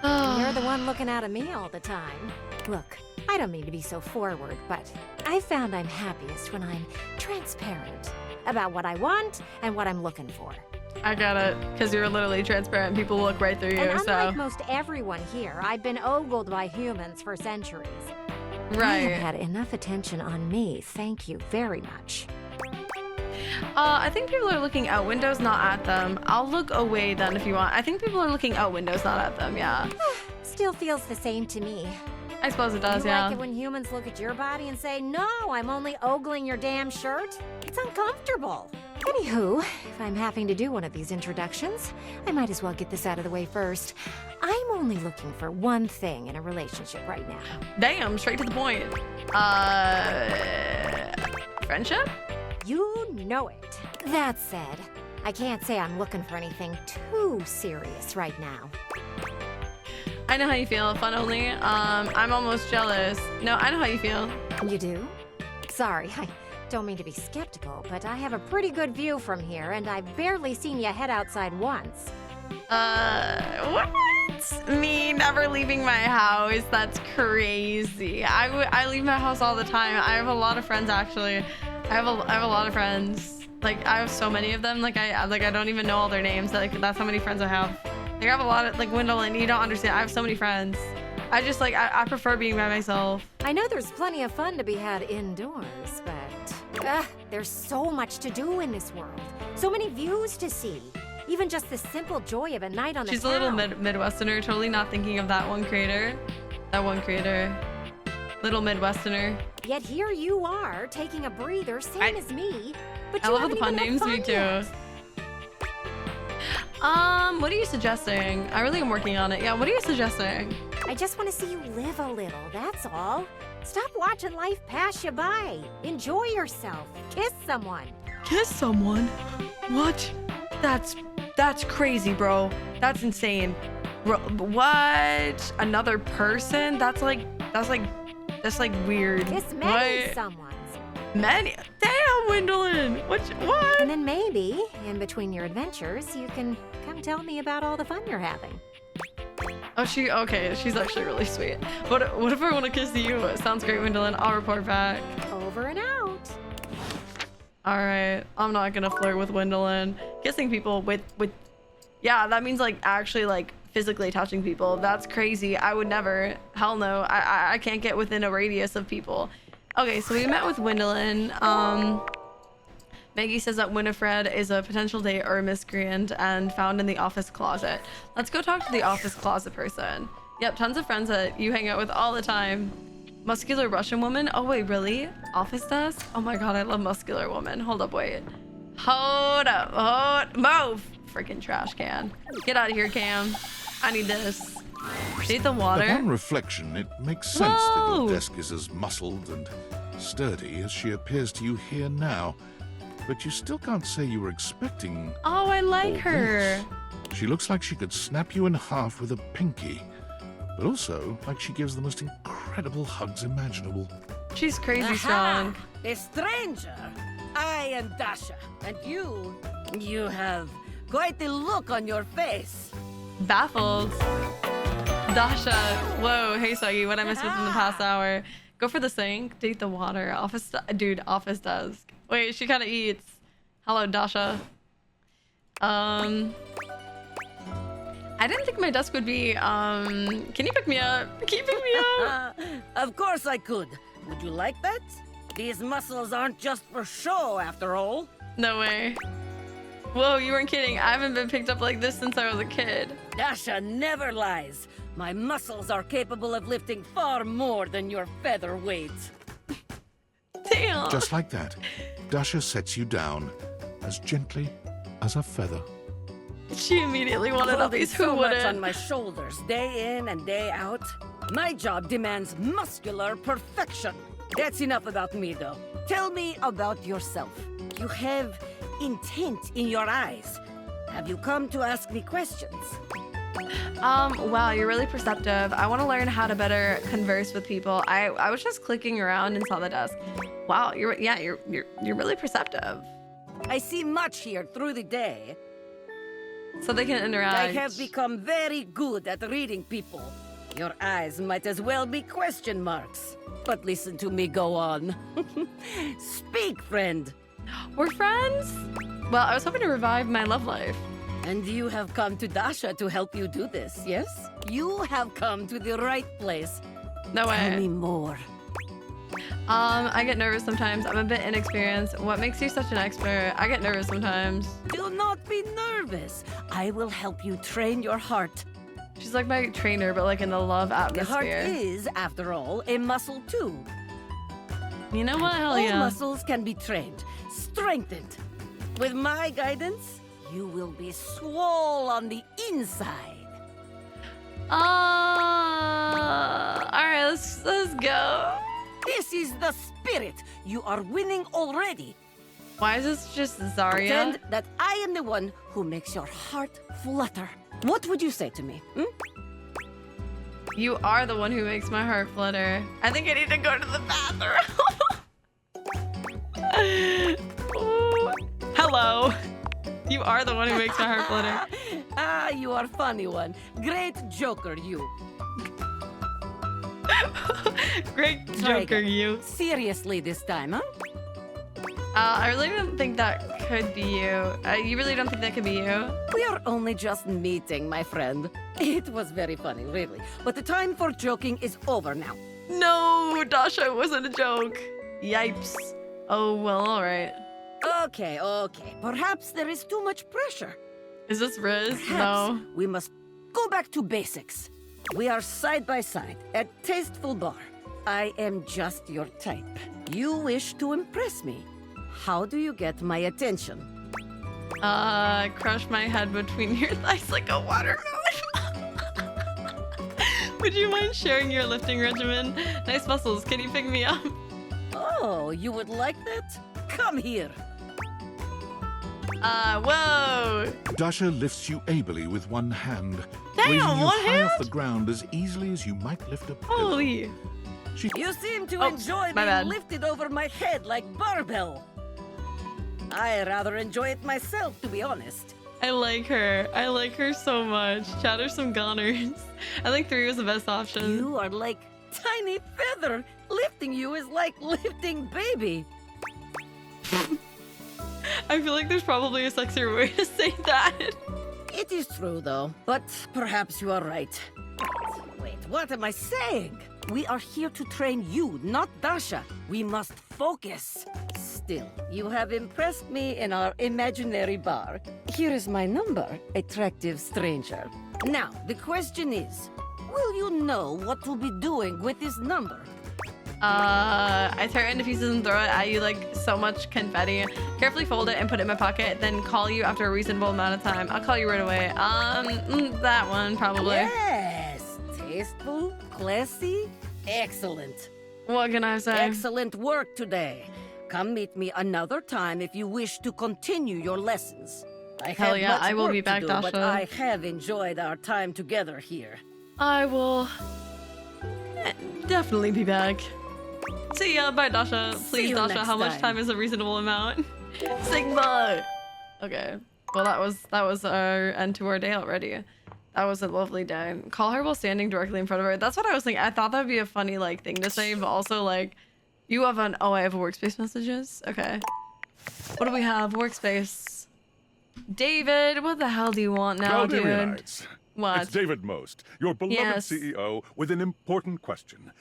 You're the one looking out at me all the time. Look, I don't mean to be so forward, but I found I'm happiest when I'm transparent about what I want and what I'm looking for. I got it, because you're literally transparent. People look right through you, And unlike so. most everyone here, I've been ogled by humans for centuries. Right. You have had enough attention on me, thank you very much. I think people are looking out windows, not at them. I'll look away then if you want. I think people are looking out windows, not at them, yeah. Still feels the same to me. I suppose it does, You yeah. like it when humans look at your body and say, no, I'm only ogling your damn shirt? It's uncomfortable. Anywho, if I'm having to do one of these introductions, I might as well get this out of the way first. I'm only looking for one thing in a relationship right now. Damn, straight to the point. Friendship? You know it. That said, I can't say I'm looking for anything too serious right now. I know how you feel. Fun only. I'm almost jealous. No, I know how you feel. You do? Sorry, I don't mean to be skeptical, but I have a pretty good view from here, and I've barely seen you head outside once. What? Me never leaving my house? That's crazy. I leave my house all the time. I have a lot of friends, actually. I have a lot of friends. Like, I have so many of them. Like I don't even know all their names. Like, that's how many friends I have. Like, I have a lot of, like, Wendelyn, you don't understand. I have so many friends. I just, like, I prefer being by myself. I know there's plenty of fun to be had indoors, but there's so much to do in this world. So many views to see. Even just the simple joy of a night on the town. She's a little Midwesterner, totally not thinking of that one creator. Little Midwesterner. Yet here you are, taking a breather, same as me. But I you love the pun names, me too. Yet. What are you suggesting? I really am working on it. Yeah, what are you suggesting? I just want to see you live a little, that's all. Stop watching life pass you by. Enjoy yourself. Kiss someone. Kiss someone? What? That's crazy, bro. That's insane. Bro, what? Another person? That's like weird. Kiss many What? someone's. Many? Damn, Wendelyn. What? And then maybe, in between your adventures, you can come tell me about all the fun you're having. Oh, okay. She's actually really sweet. What if I want to kiss you? It sounds great, Wendelyn. I'll report back. Over and out. All right. I'm not gonna flirt with Wendelyn. Kissing people with yeah, that means like actually like physically touching people. That's crazy. I would never. Hell no. I can't get within a radius of people. Okay, so we met with Wendelyn. Maggie says that Winifred is a potential date or a miscreant and found in the office closet. Let's go talk to the office closet person. Yep, tons of friends that you hang out with all the time. Muscular Russian woman? Oh wait, really? Office desk? Oh my god, I love muscular woman. Hold up, wait. Hold up, move! Freaking trash can. Get out of here, Cam. I need this. Date the water. Upon reflection, it makes sense that your desk is as muscled and sturdy as she appears to you here now. But you still can't say you were expecting. Oh, I like all her. this. She looks like she could snap you in half with a pinky, but also like she gives the most incredible hugs imaginable. She's crazy Aha! strong. A stranger. I am Dasha, and you have quite the look on your face. Baffled. Dasha. Whoa, hey Swaggy, what I missed within the past hour. Go for the sink, date the water, office desk. Wait, she kind of eats. Hello, Dasha. I didn't think my desk would be, can you pick me up? Can you pick me up? Of course I could. Would you like that? These muscles aren't just for show, after all. No way. Whoa, you weren't kidding. I haven't been picked up like this since I was a kid. Dasha never lies. My muscles are capable of lifting far more than your feather weight. Damn. Just like that, Dasha sets you down as gently as a feather. She immediately wanted all these. Who so much wouldn't? on my shoulders, day in and day out. My job demands muscular perfection. That's enough about me, though. Tell me about yourself. You have intent in your eyes. Have you come to ask me questions? Wow, you're really perceptive. I want to learn how to better converse with people. I was just clicking around and saw the desk. Wow, you're really perceptive. I see much here through the day. So they can interact. I have become very good at reading people. Your eyes might as well be question marks. But listen to me go on. Speak, friend. We're friends? Well, I was hoping to revive my love life. And you have come to Dasha to help you do this, yes? You have come to the right place. No way. Tell me more. I get nervous sometimes. I'm a bit inexperienced. What makes you such an expert? I get nervous sometimes. Do not be nervous. I will help you train your heart. She's like my trainer, but like in the love atmosphere. The heart is, after all, a muscle too. You know what? Hell yeah. All muscles can be trained, strengthened. With my guidance, you will be swole on the inside. Alright, let's go. This is the spirit. You are winning already. Why is this just Zarya? Pretend that I am the one who makes your heart flutter. What would you say to me? You are the one who makes my heart flutter. I think I need to go to the bathroom. Ooh. Hello. You are the one who makes my heart flutter. Ah, you are funny one. Great joker, you. Great joker, you. Seriously this time, huh? I really don't think that could be you. You really don't think that could be you? We are only just meeting, my friend. It was very funny, really. But the time for joking is over now. No, Dasha, it wasn't a joke. Yipes. Oh, well, all right. Okay. Perhaps there is too much pressure. Is this Riz? Perhaps No. we must go back to basics. We are side by side at Tasteful Bar. I am just your type. You wish to impress me. How do you get my attention? Crush my head between your thighs like a watermelon. Would you mind sharing your lifting regimen? Nice muscles, can you pick me up? Oh, you would like that? Come here. Whoa. Dasha lifts you ably with one hand, Damn, raising you one high hand? off the ground as easily as you might lift a pillow. Holy. You seem to Oh, enjoy my being bad. lifted over my head like barbell. I rather enjoy it myself, to be honest. I like her. I like her so much. Chatter some goners. I think 3 was the best option. You are like tiny feather. Lifting you is like lifting baby. I feel like there's probably a sexier way to say that. It is true, though. But perhaps you are right. Wait, what am I saying? We are here to train you, not Dasha. We must focus. Still, you have impressed me in our imaginary bar. Here is my number, attractive stranger. Now, the question is, will you know what to be doing with this number? I tear it into pieces and throw it at you like so much confetti. Carefully fold it and put it in my pocket, then call you after a reasonable amount of time. I'll call you right away. That one probably. Yes! Tasteful, classy, excellent. What can I say? Excellent work today. Come meet me another time if you wish to continue your lessons. I Hell have yeah, much I will work be back, to do, but Dasha. I have enjoyed our time together here. I will definitely be back. See ya, bye Dasha. See Please, you Dasha, next how much time. time is a reasonable amount? Sigma! Okay. Well, that was our end to our day already. That was a lovely day. Call her while standing directly in front of her. That's what I was thinking. I thought that'd be a funny like thing to say, but also like, you have an, oh, I have workspace messages? Okay. What do we have? Workspace. David, what the hell do you want now, dude? Valdyrianites. What? It's David Most, your beloved Yes. CEO, with an important question.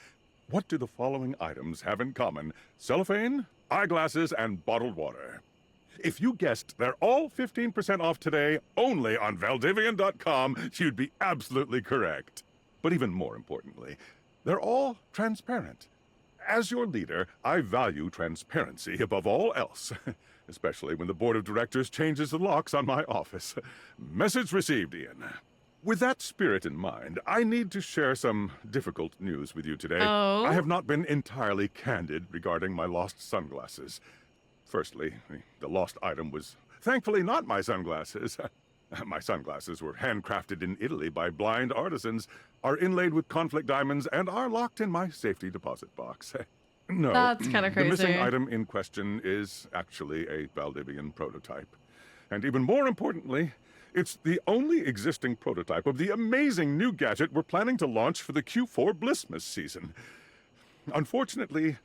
What do the following items have in common? Cellophane, eyeglasses, and bottled water. If you guessed they're all 15% off today, only on Valdivian.com, you'd be absolutely correct. But even more importantly, they're all transparent. As your leader, I value transparency above all else, especially when the board of directors changes the locks on my office. Message received, Ian. With that spirit in mind, I need to share some difficult news with you today. Oh? I have not been entirely candid regarding my lost sunglasses. Firstly, the lost item was thankfully not my sunglasses. My sunglasses were handcrafted in Italy by blind artisans, are inlaid with conflict diamonds, and are locked in my safety deposit box. No, That's kinda the missing crazy. item in question is actually a Valdivian prototype. And even more importantly, it's the only existing prototype of the amazing new gadget we're planning to launch for the Q4 Blissmas season. Unfortunately,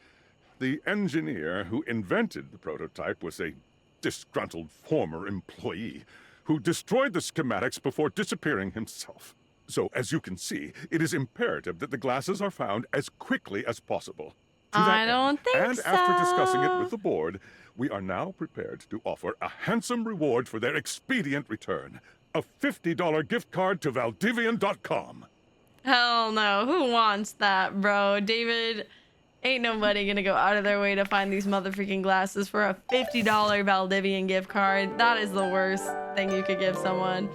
the engineer who invented the prototype was a disgruntled former employee who destroyed the schematics before disappearing himself. So, as you can see, it is imperative that the glasses are found as quickly as possible. To that I end, don't think and so. after discussing it with the board, we are now prepared to offer a handsome reward for their expedient return. A $50 gift card to Valdivian.com. Hell no. Who wants that, bro? David, ain't nobody gonna go out of their way to find these motherfucking glasses for a $50 Valdivian gift card. That is the worst thing you could give someone.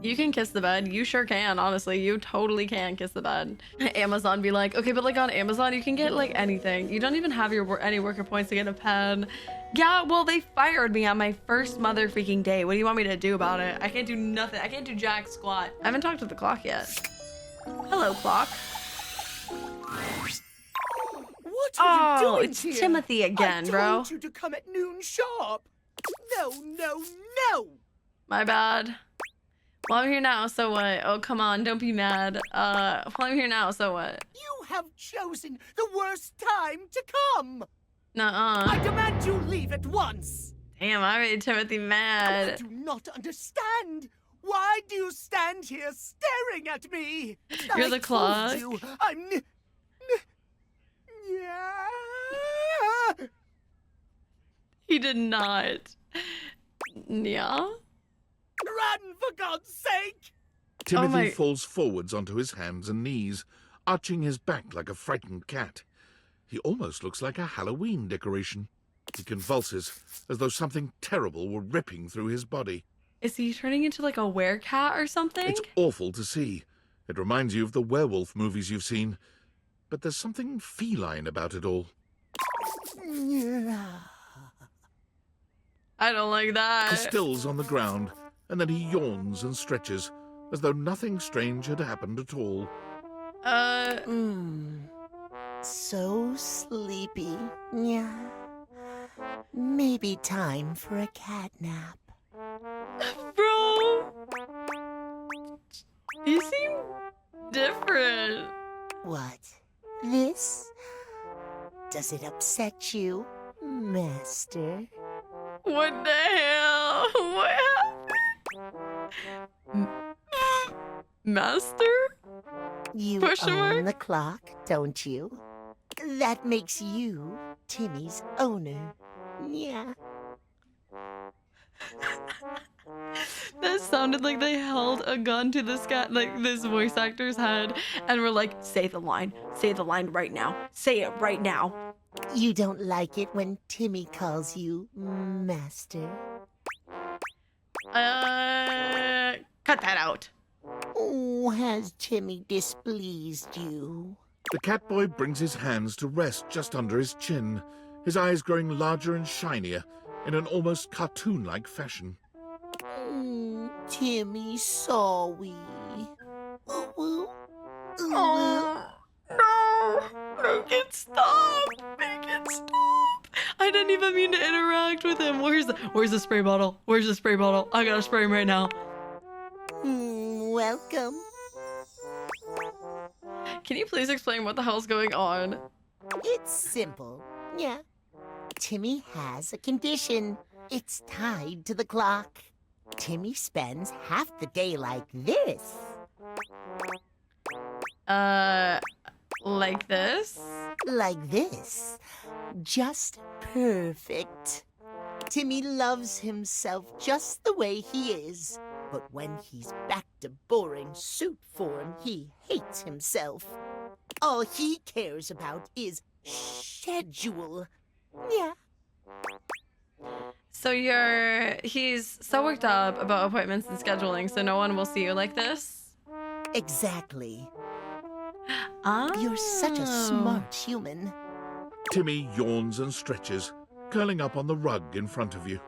You can kiss the bed. You sure can, honestly. You totally can kiss the bed. Amazon be like, okay, but like on Amazon, you can get like anything. You don't even have any worker points to get a pen. Yeah, well, they fired me on my first mother freaking day. What do you want me to do about it? I can't do nothing. I can't do jack squat. I haven't talked to the clock yet. Hello, clock. What are you doing it's here? Timothy again, bro. I told you to come at noon sharp. No, no, no. My bad. Well, I'm here now, so what? Oh, come on, don't be mad. Well, I'm here now, so what? You have chosen the worst time to come. Nuh-uh. I demand you leave at once. Damn, I made Timothy mad. I do not understand. Why do you stand here staring at me? You're the clock. I told you, I'm... Yeah. He did not. Yeah? Run, for God's sake! Timothy falls forwards onto his hands and knees, arching his back like a frightened cat. He almost looks like a Halloween decoration. He convulses, as though something terrible were ripping through his body. Is he turning into like a werecat or something? It's awful to see. It reminds you of the werewolf movies you've seen. But there's something feline about it all. I don't like that. He stills on the ground, and then he yawns and stretches, as though nothing strange had happened at all. So sleepy. Yeah. Maybe time for a cat nap. Bro! You seem different. What? This? Does it upset you, Master? What the hell? What happened? Master? You own the clock, don't you? That makes you Timmy's owner. Yeah. That sounded like they held a gun to this guy, like this voice actor's head, and were like, say the line right now. Say it right now. You don't like it when Timmy calls you Master? Cut that out. Oh, has Timmy displeased you? The Catboy brings his hands to rest just under his chin, his eyes growing larger and shinier in an almost cartoon-like fashion. Timmy, sorry. Oh, no! Make it stop! Make it stop! I didn't even mean to interact with him. Where's the spray bottle? Where's the spray bottle? I gotta spray him right now. Welcome. Can you please explain what the hell's going on? It's simple. Yeah. Timmy has a condition. It's tied to the clock. Timmy spends half the day like this. Like this? Like this. Just perfect. Timmy loves himself just the way he is. But when he's back to boring suit form, he hates himself. All he cares about is schedule. Yeah. So he's so worked up about appointments and scheduling, so no one will see you like this? Exactly. Oh. You're such a smart human. Timmy yawns and stretches, curling up on the rug in front of you.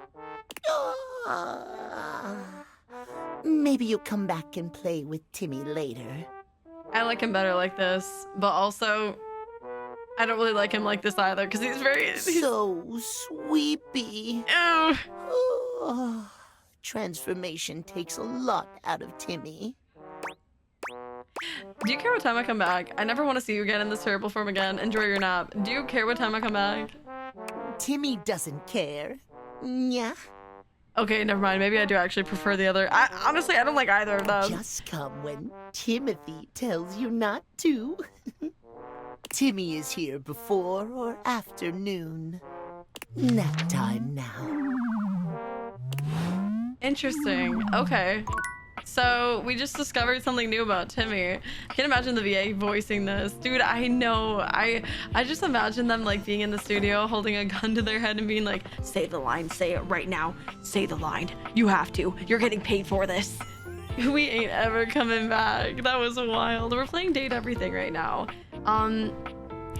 Maybe you'll come back and play with Timmy later. I like him better like this, but also I don't really like him like this either, because he's so sweepy. Ew. Transformation takes a lot out of Timmy. Do you care what time I come back? I never want to see you again in this terrible form again. Enjoy your nap. Do you care what time I come back? Timmy doesn't care. Yeah. Okay, never mind. Maybe I do actually prefer the other. Honestly, I don't like either of them. Just come when Timothy tells you not to. Timmy is here before or after noon. Nap time now. Interesting. Okay. So we just discovered something new about Timmy. I can't imagine the VA voicing this. Dude, I know. I just imagine them like being in the studio holding a gun to their head and being like, say the line, say it right now. Say the line. You have to. You're getting paid for this. We ain't ever coming back. That was wild. We're playing Date Everything right now.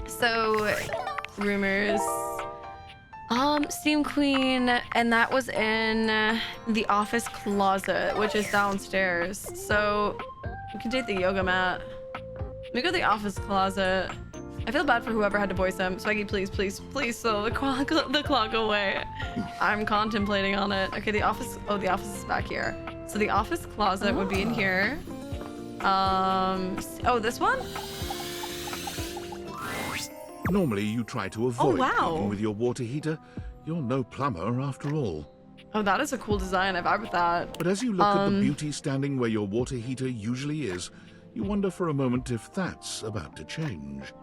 So rumors. Steam Queen, and that was in the office closet, which is downstairs. So you can take the yoga mat. Let me go to the office closet. I feel bad for whoever had to voice him. Swaggy, please, please, please, slow the clock away. I'm contemplating on it. Okay, the office. Oh, the office is back here. So the office closet would be in here. Oh, this one? Normally, you try to avoid wow. cleaning with your water heater. You're no plumber after all. Oh, that is a cool design. I vibe with that. But as you look at the beauty standing where your water heater usually is, you wonder for a moment if that's about to change.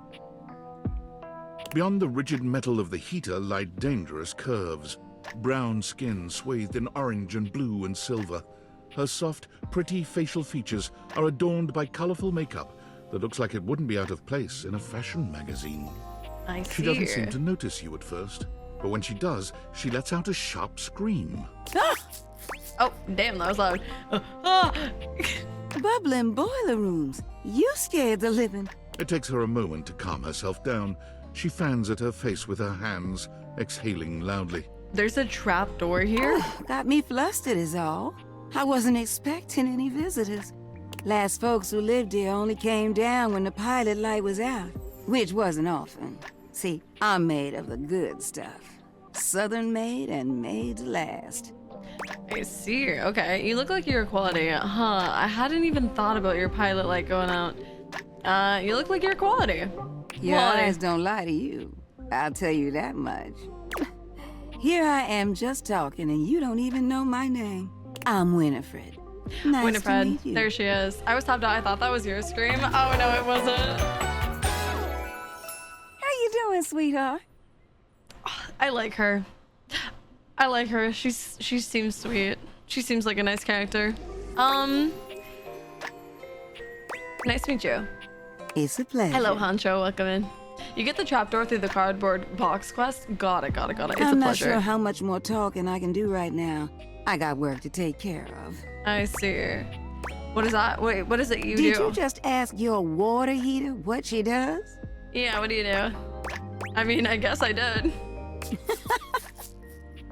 Beyond the rigid metal of the heater lie dangerous curves. Brown skin swathed in orange and blue and silver. Her soft, pretty facial features are adorned by colorful makeup that looks like it wouldn't be out of place in a fashion magazine. I see. She doesn't seem to notice you at first, but when she does, she lets out a sharp scream. Ah! Oh, damn, that was loud. Bubbling boiler rooms. You scared the living. It takes her a moment to calm herself down. She fans at her face with her hands, exhaling loudly. There's a trap door here? Got me flustered is all. I wasn't expecting any visitors. Last folks who lived here only came down when the pilot light was out, which wasn't often. See, I'm made of the good stuff. Southern made and made to last. I see. Okay, you look like you're quality. Huh, I hadn't even thought about your pilot light going out. You look like you're quality. Your eyes don't lie to you. I'll tell you that much. Here I am just talking and you don't even know my name. I'm Winifred. Nice Winifred, to meet you. there she is. I was tapped out. I thought that was your scream. Oh no, it wasn't. How you doing, sweetheart? I like her. I like her. She seems sweet. She seems like a nice character. Nice to meet you. It's a pleasure. Hello, Hancho. Welcome in. You get the trapdoor through the cardboard box quest. Got it. It's a pleasure. I'm not sure how much more talking I can do right now. I got work to take care of. I see. What is that? Wait, what is it you do? Did you just ask your water heater what she does? Yeah, what do you do? I mean, I guess I did.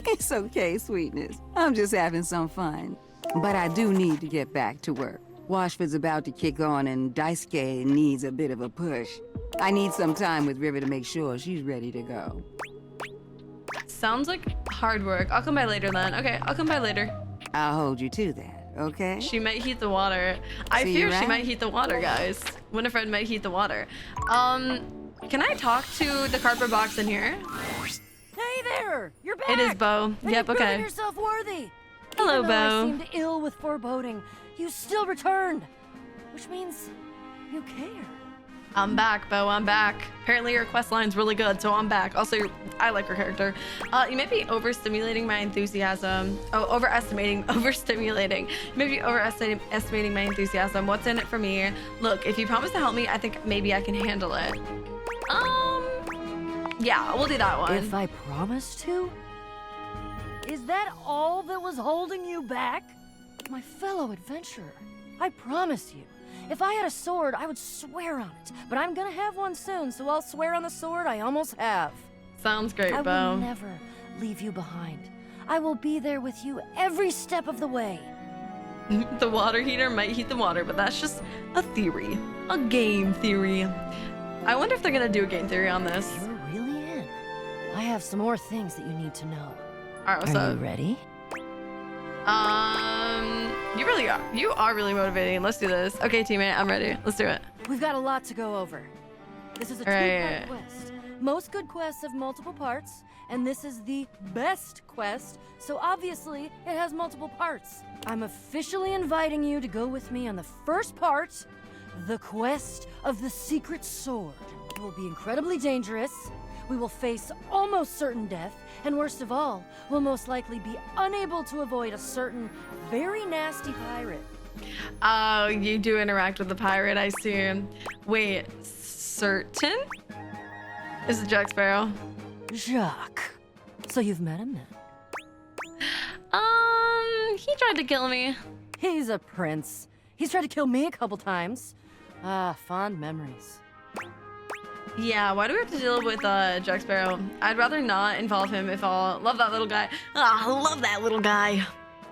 It's okay, sweetness. I'm just having some fun. But I do need to get back to work. Washford's about to kick on and Daisuke needs a bit of a push. I need some time with River to make sure she's ready to go. Sounds like hard work. I'll come by later then. Okay, I'll come by later. I'll hold you to that, okay? She might heat the water. I fear she might heat the water, guys. Winifred might heat the water. Can I talk to the cardboard box in here? Hey there! You're back! It is Bo. And Yep, you've proven okay. yourself worthy. Hello, Even though I Bo. seemed ill with foreboding, you still returned. Which means you care. I'm back, Bo. I'm back. Apparently your quest line's really good, so I'm back. Also, I like her character. You may be overstimulating my enthusiasm. Oh, overstimulating. You may be overestimating my enthusiasm. What's in it for me? Look, if you promise to help me, I think maybe I can handle it. Yeah, we'll do that one. If I promise to? Is that all that was holding you back? My fellow adventurer, I promise you, if I had a sword, I would swear on it. But I'm gonna have one soon, so I'll swear on the sword I almost have. Sounds great, I Bo. will never leave you behind. I will be there with you every step of the way. The water heater might heat the water, but that's just a theory. A game theory. I wonder if they're gonna do a game theory on this. You're really in. I have some more things that you need to know. Alright, what's Are up? you ready? You really are. You are really motivating. Let's do this. Okay, teammate, I'm ready. Let's do it. We've got a lot to go over. This is a two-part quest. Most good quests have multiple parts, and this is the best quest, so obviously it has multiple parts. I'm officially inviting you to go with me on the first part, the quest of the secret sword. It will be incredibly dangerous. We will face almost certain death, and worst of all, we'll most likely be unable to avoid a certain very nasty pirate. Oh, you do interact with the pirate, I see. Wait, certain? Is it Jack Sparrow? Jacques. So you've met him then? He tried to kill me. He's a prince. He's tried to kill me a couple times. Ah, fond memories. Yeah, why do we have to deal with Jack Sparrow? I'd rather not involve him if all. Love that little guy. Ah, love that little guy.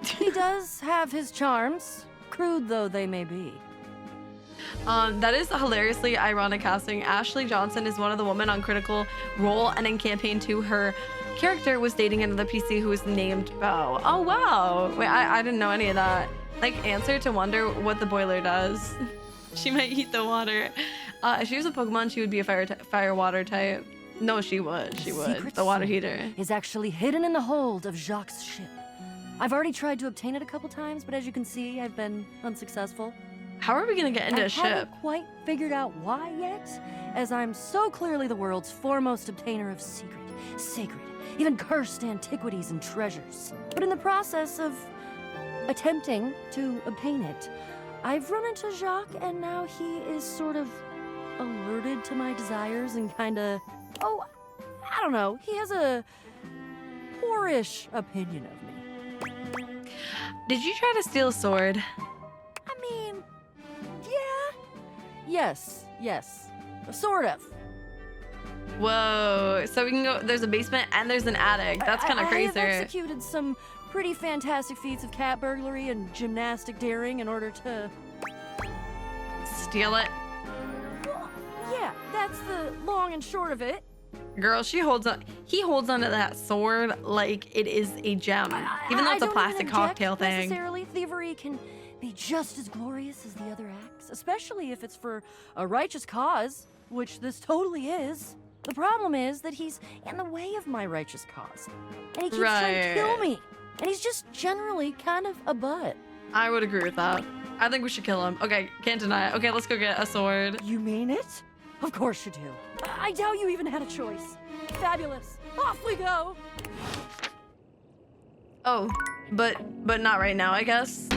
He does have his charms, crude though they may be. That is hilariously ironic casting. Ashley Johnson is one of the women on Critical Role, and in Campaign 2, her character was dating another PC who was named Bo. Oh, wow. Wait, I didn't know any of that. Like, answer to wonder what the boiler does. She might heat the water. If she was a Pokemon, she would be a fire water type. No, she would. She would. The water heater is actually hidden in the hold of Jacques' ship. I've already tried to obtain it a couple times, but as you can see, I've been unsuccessful. How are we gonna get into a ship? I haven't quite figured out why yet, as I'm so clearly the world's foremost obtainer of secret, sacred, even cursed antiquities and treasures. But in the process of attempting to obtain it, I've run into Jacques, and now he is sort of alerted to my desires and kinda, I don't know, he has a poorish opinion of me. Did you try to steal a sword? I mean, yeah. Yes. Sort of. Whoa, so we can go, there's a basement and there's an attic. That's kind of crazy. I've executed some pretty fantastic feats of cat burglary and gymnastic daring in order to... steal it? Well, yeah, that's the long and short of it. Girl, he holds onto that sword like it is a gem. Even though it's a plastic cocktail thing. Necessarily, thievery can be just as glorious as the other acts, especially if it's for a righteous cause, which this totally is. The problem is that he's in the way of my righteous cause, and he keeps trying to kill me, and he's just generally kind of a butt. I would agree with that. I think we should kill him. Okay, can't deny it. Okay, let's go get a sword. You mean it? Of course you do. I doubt you even had a choice. Fabulous. Off we go. Oh, but not right now, I guess.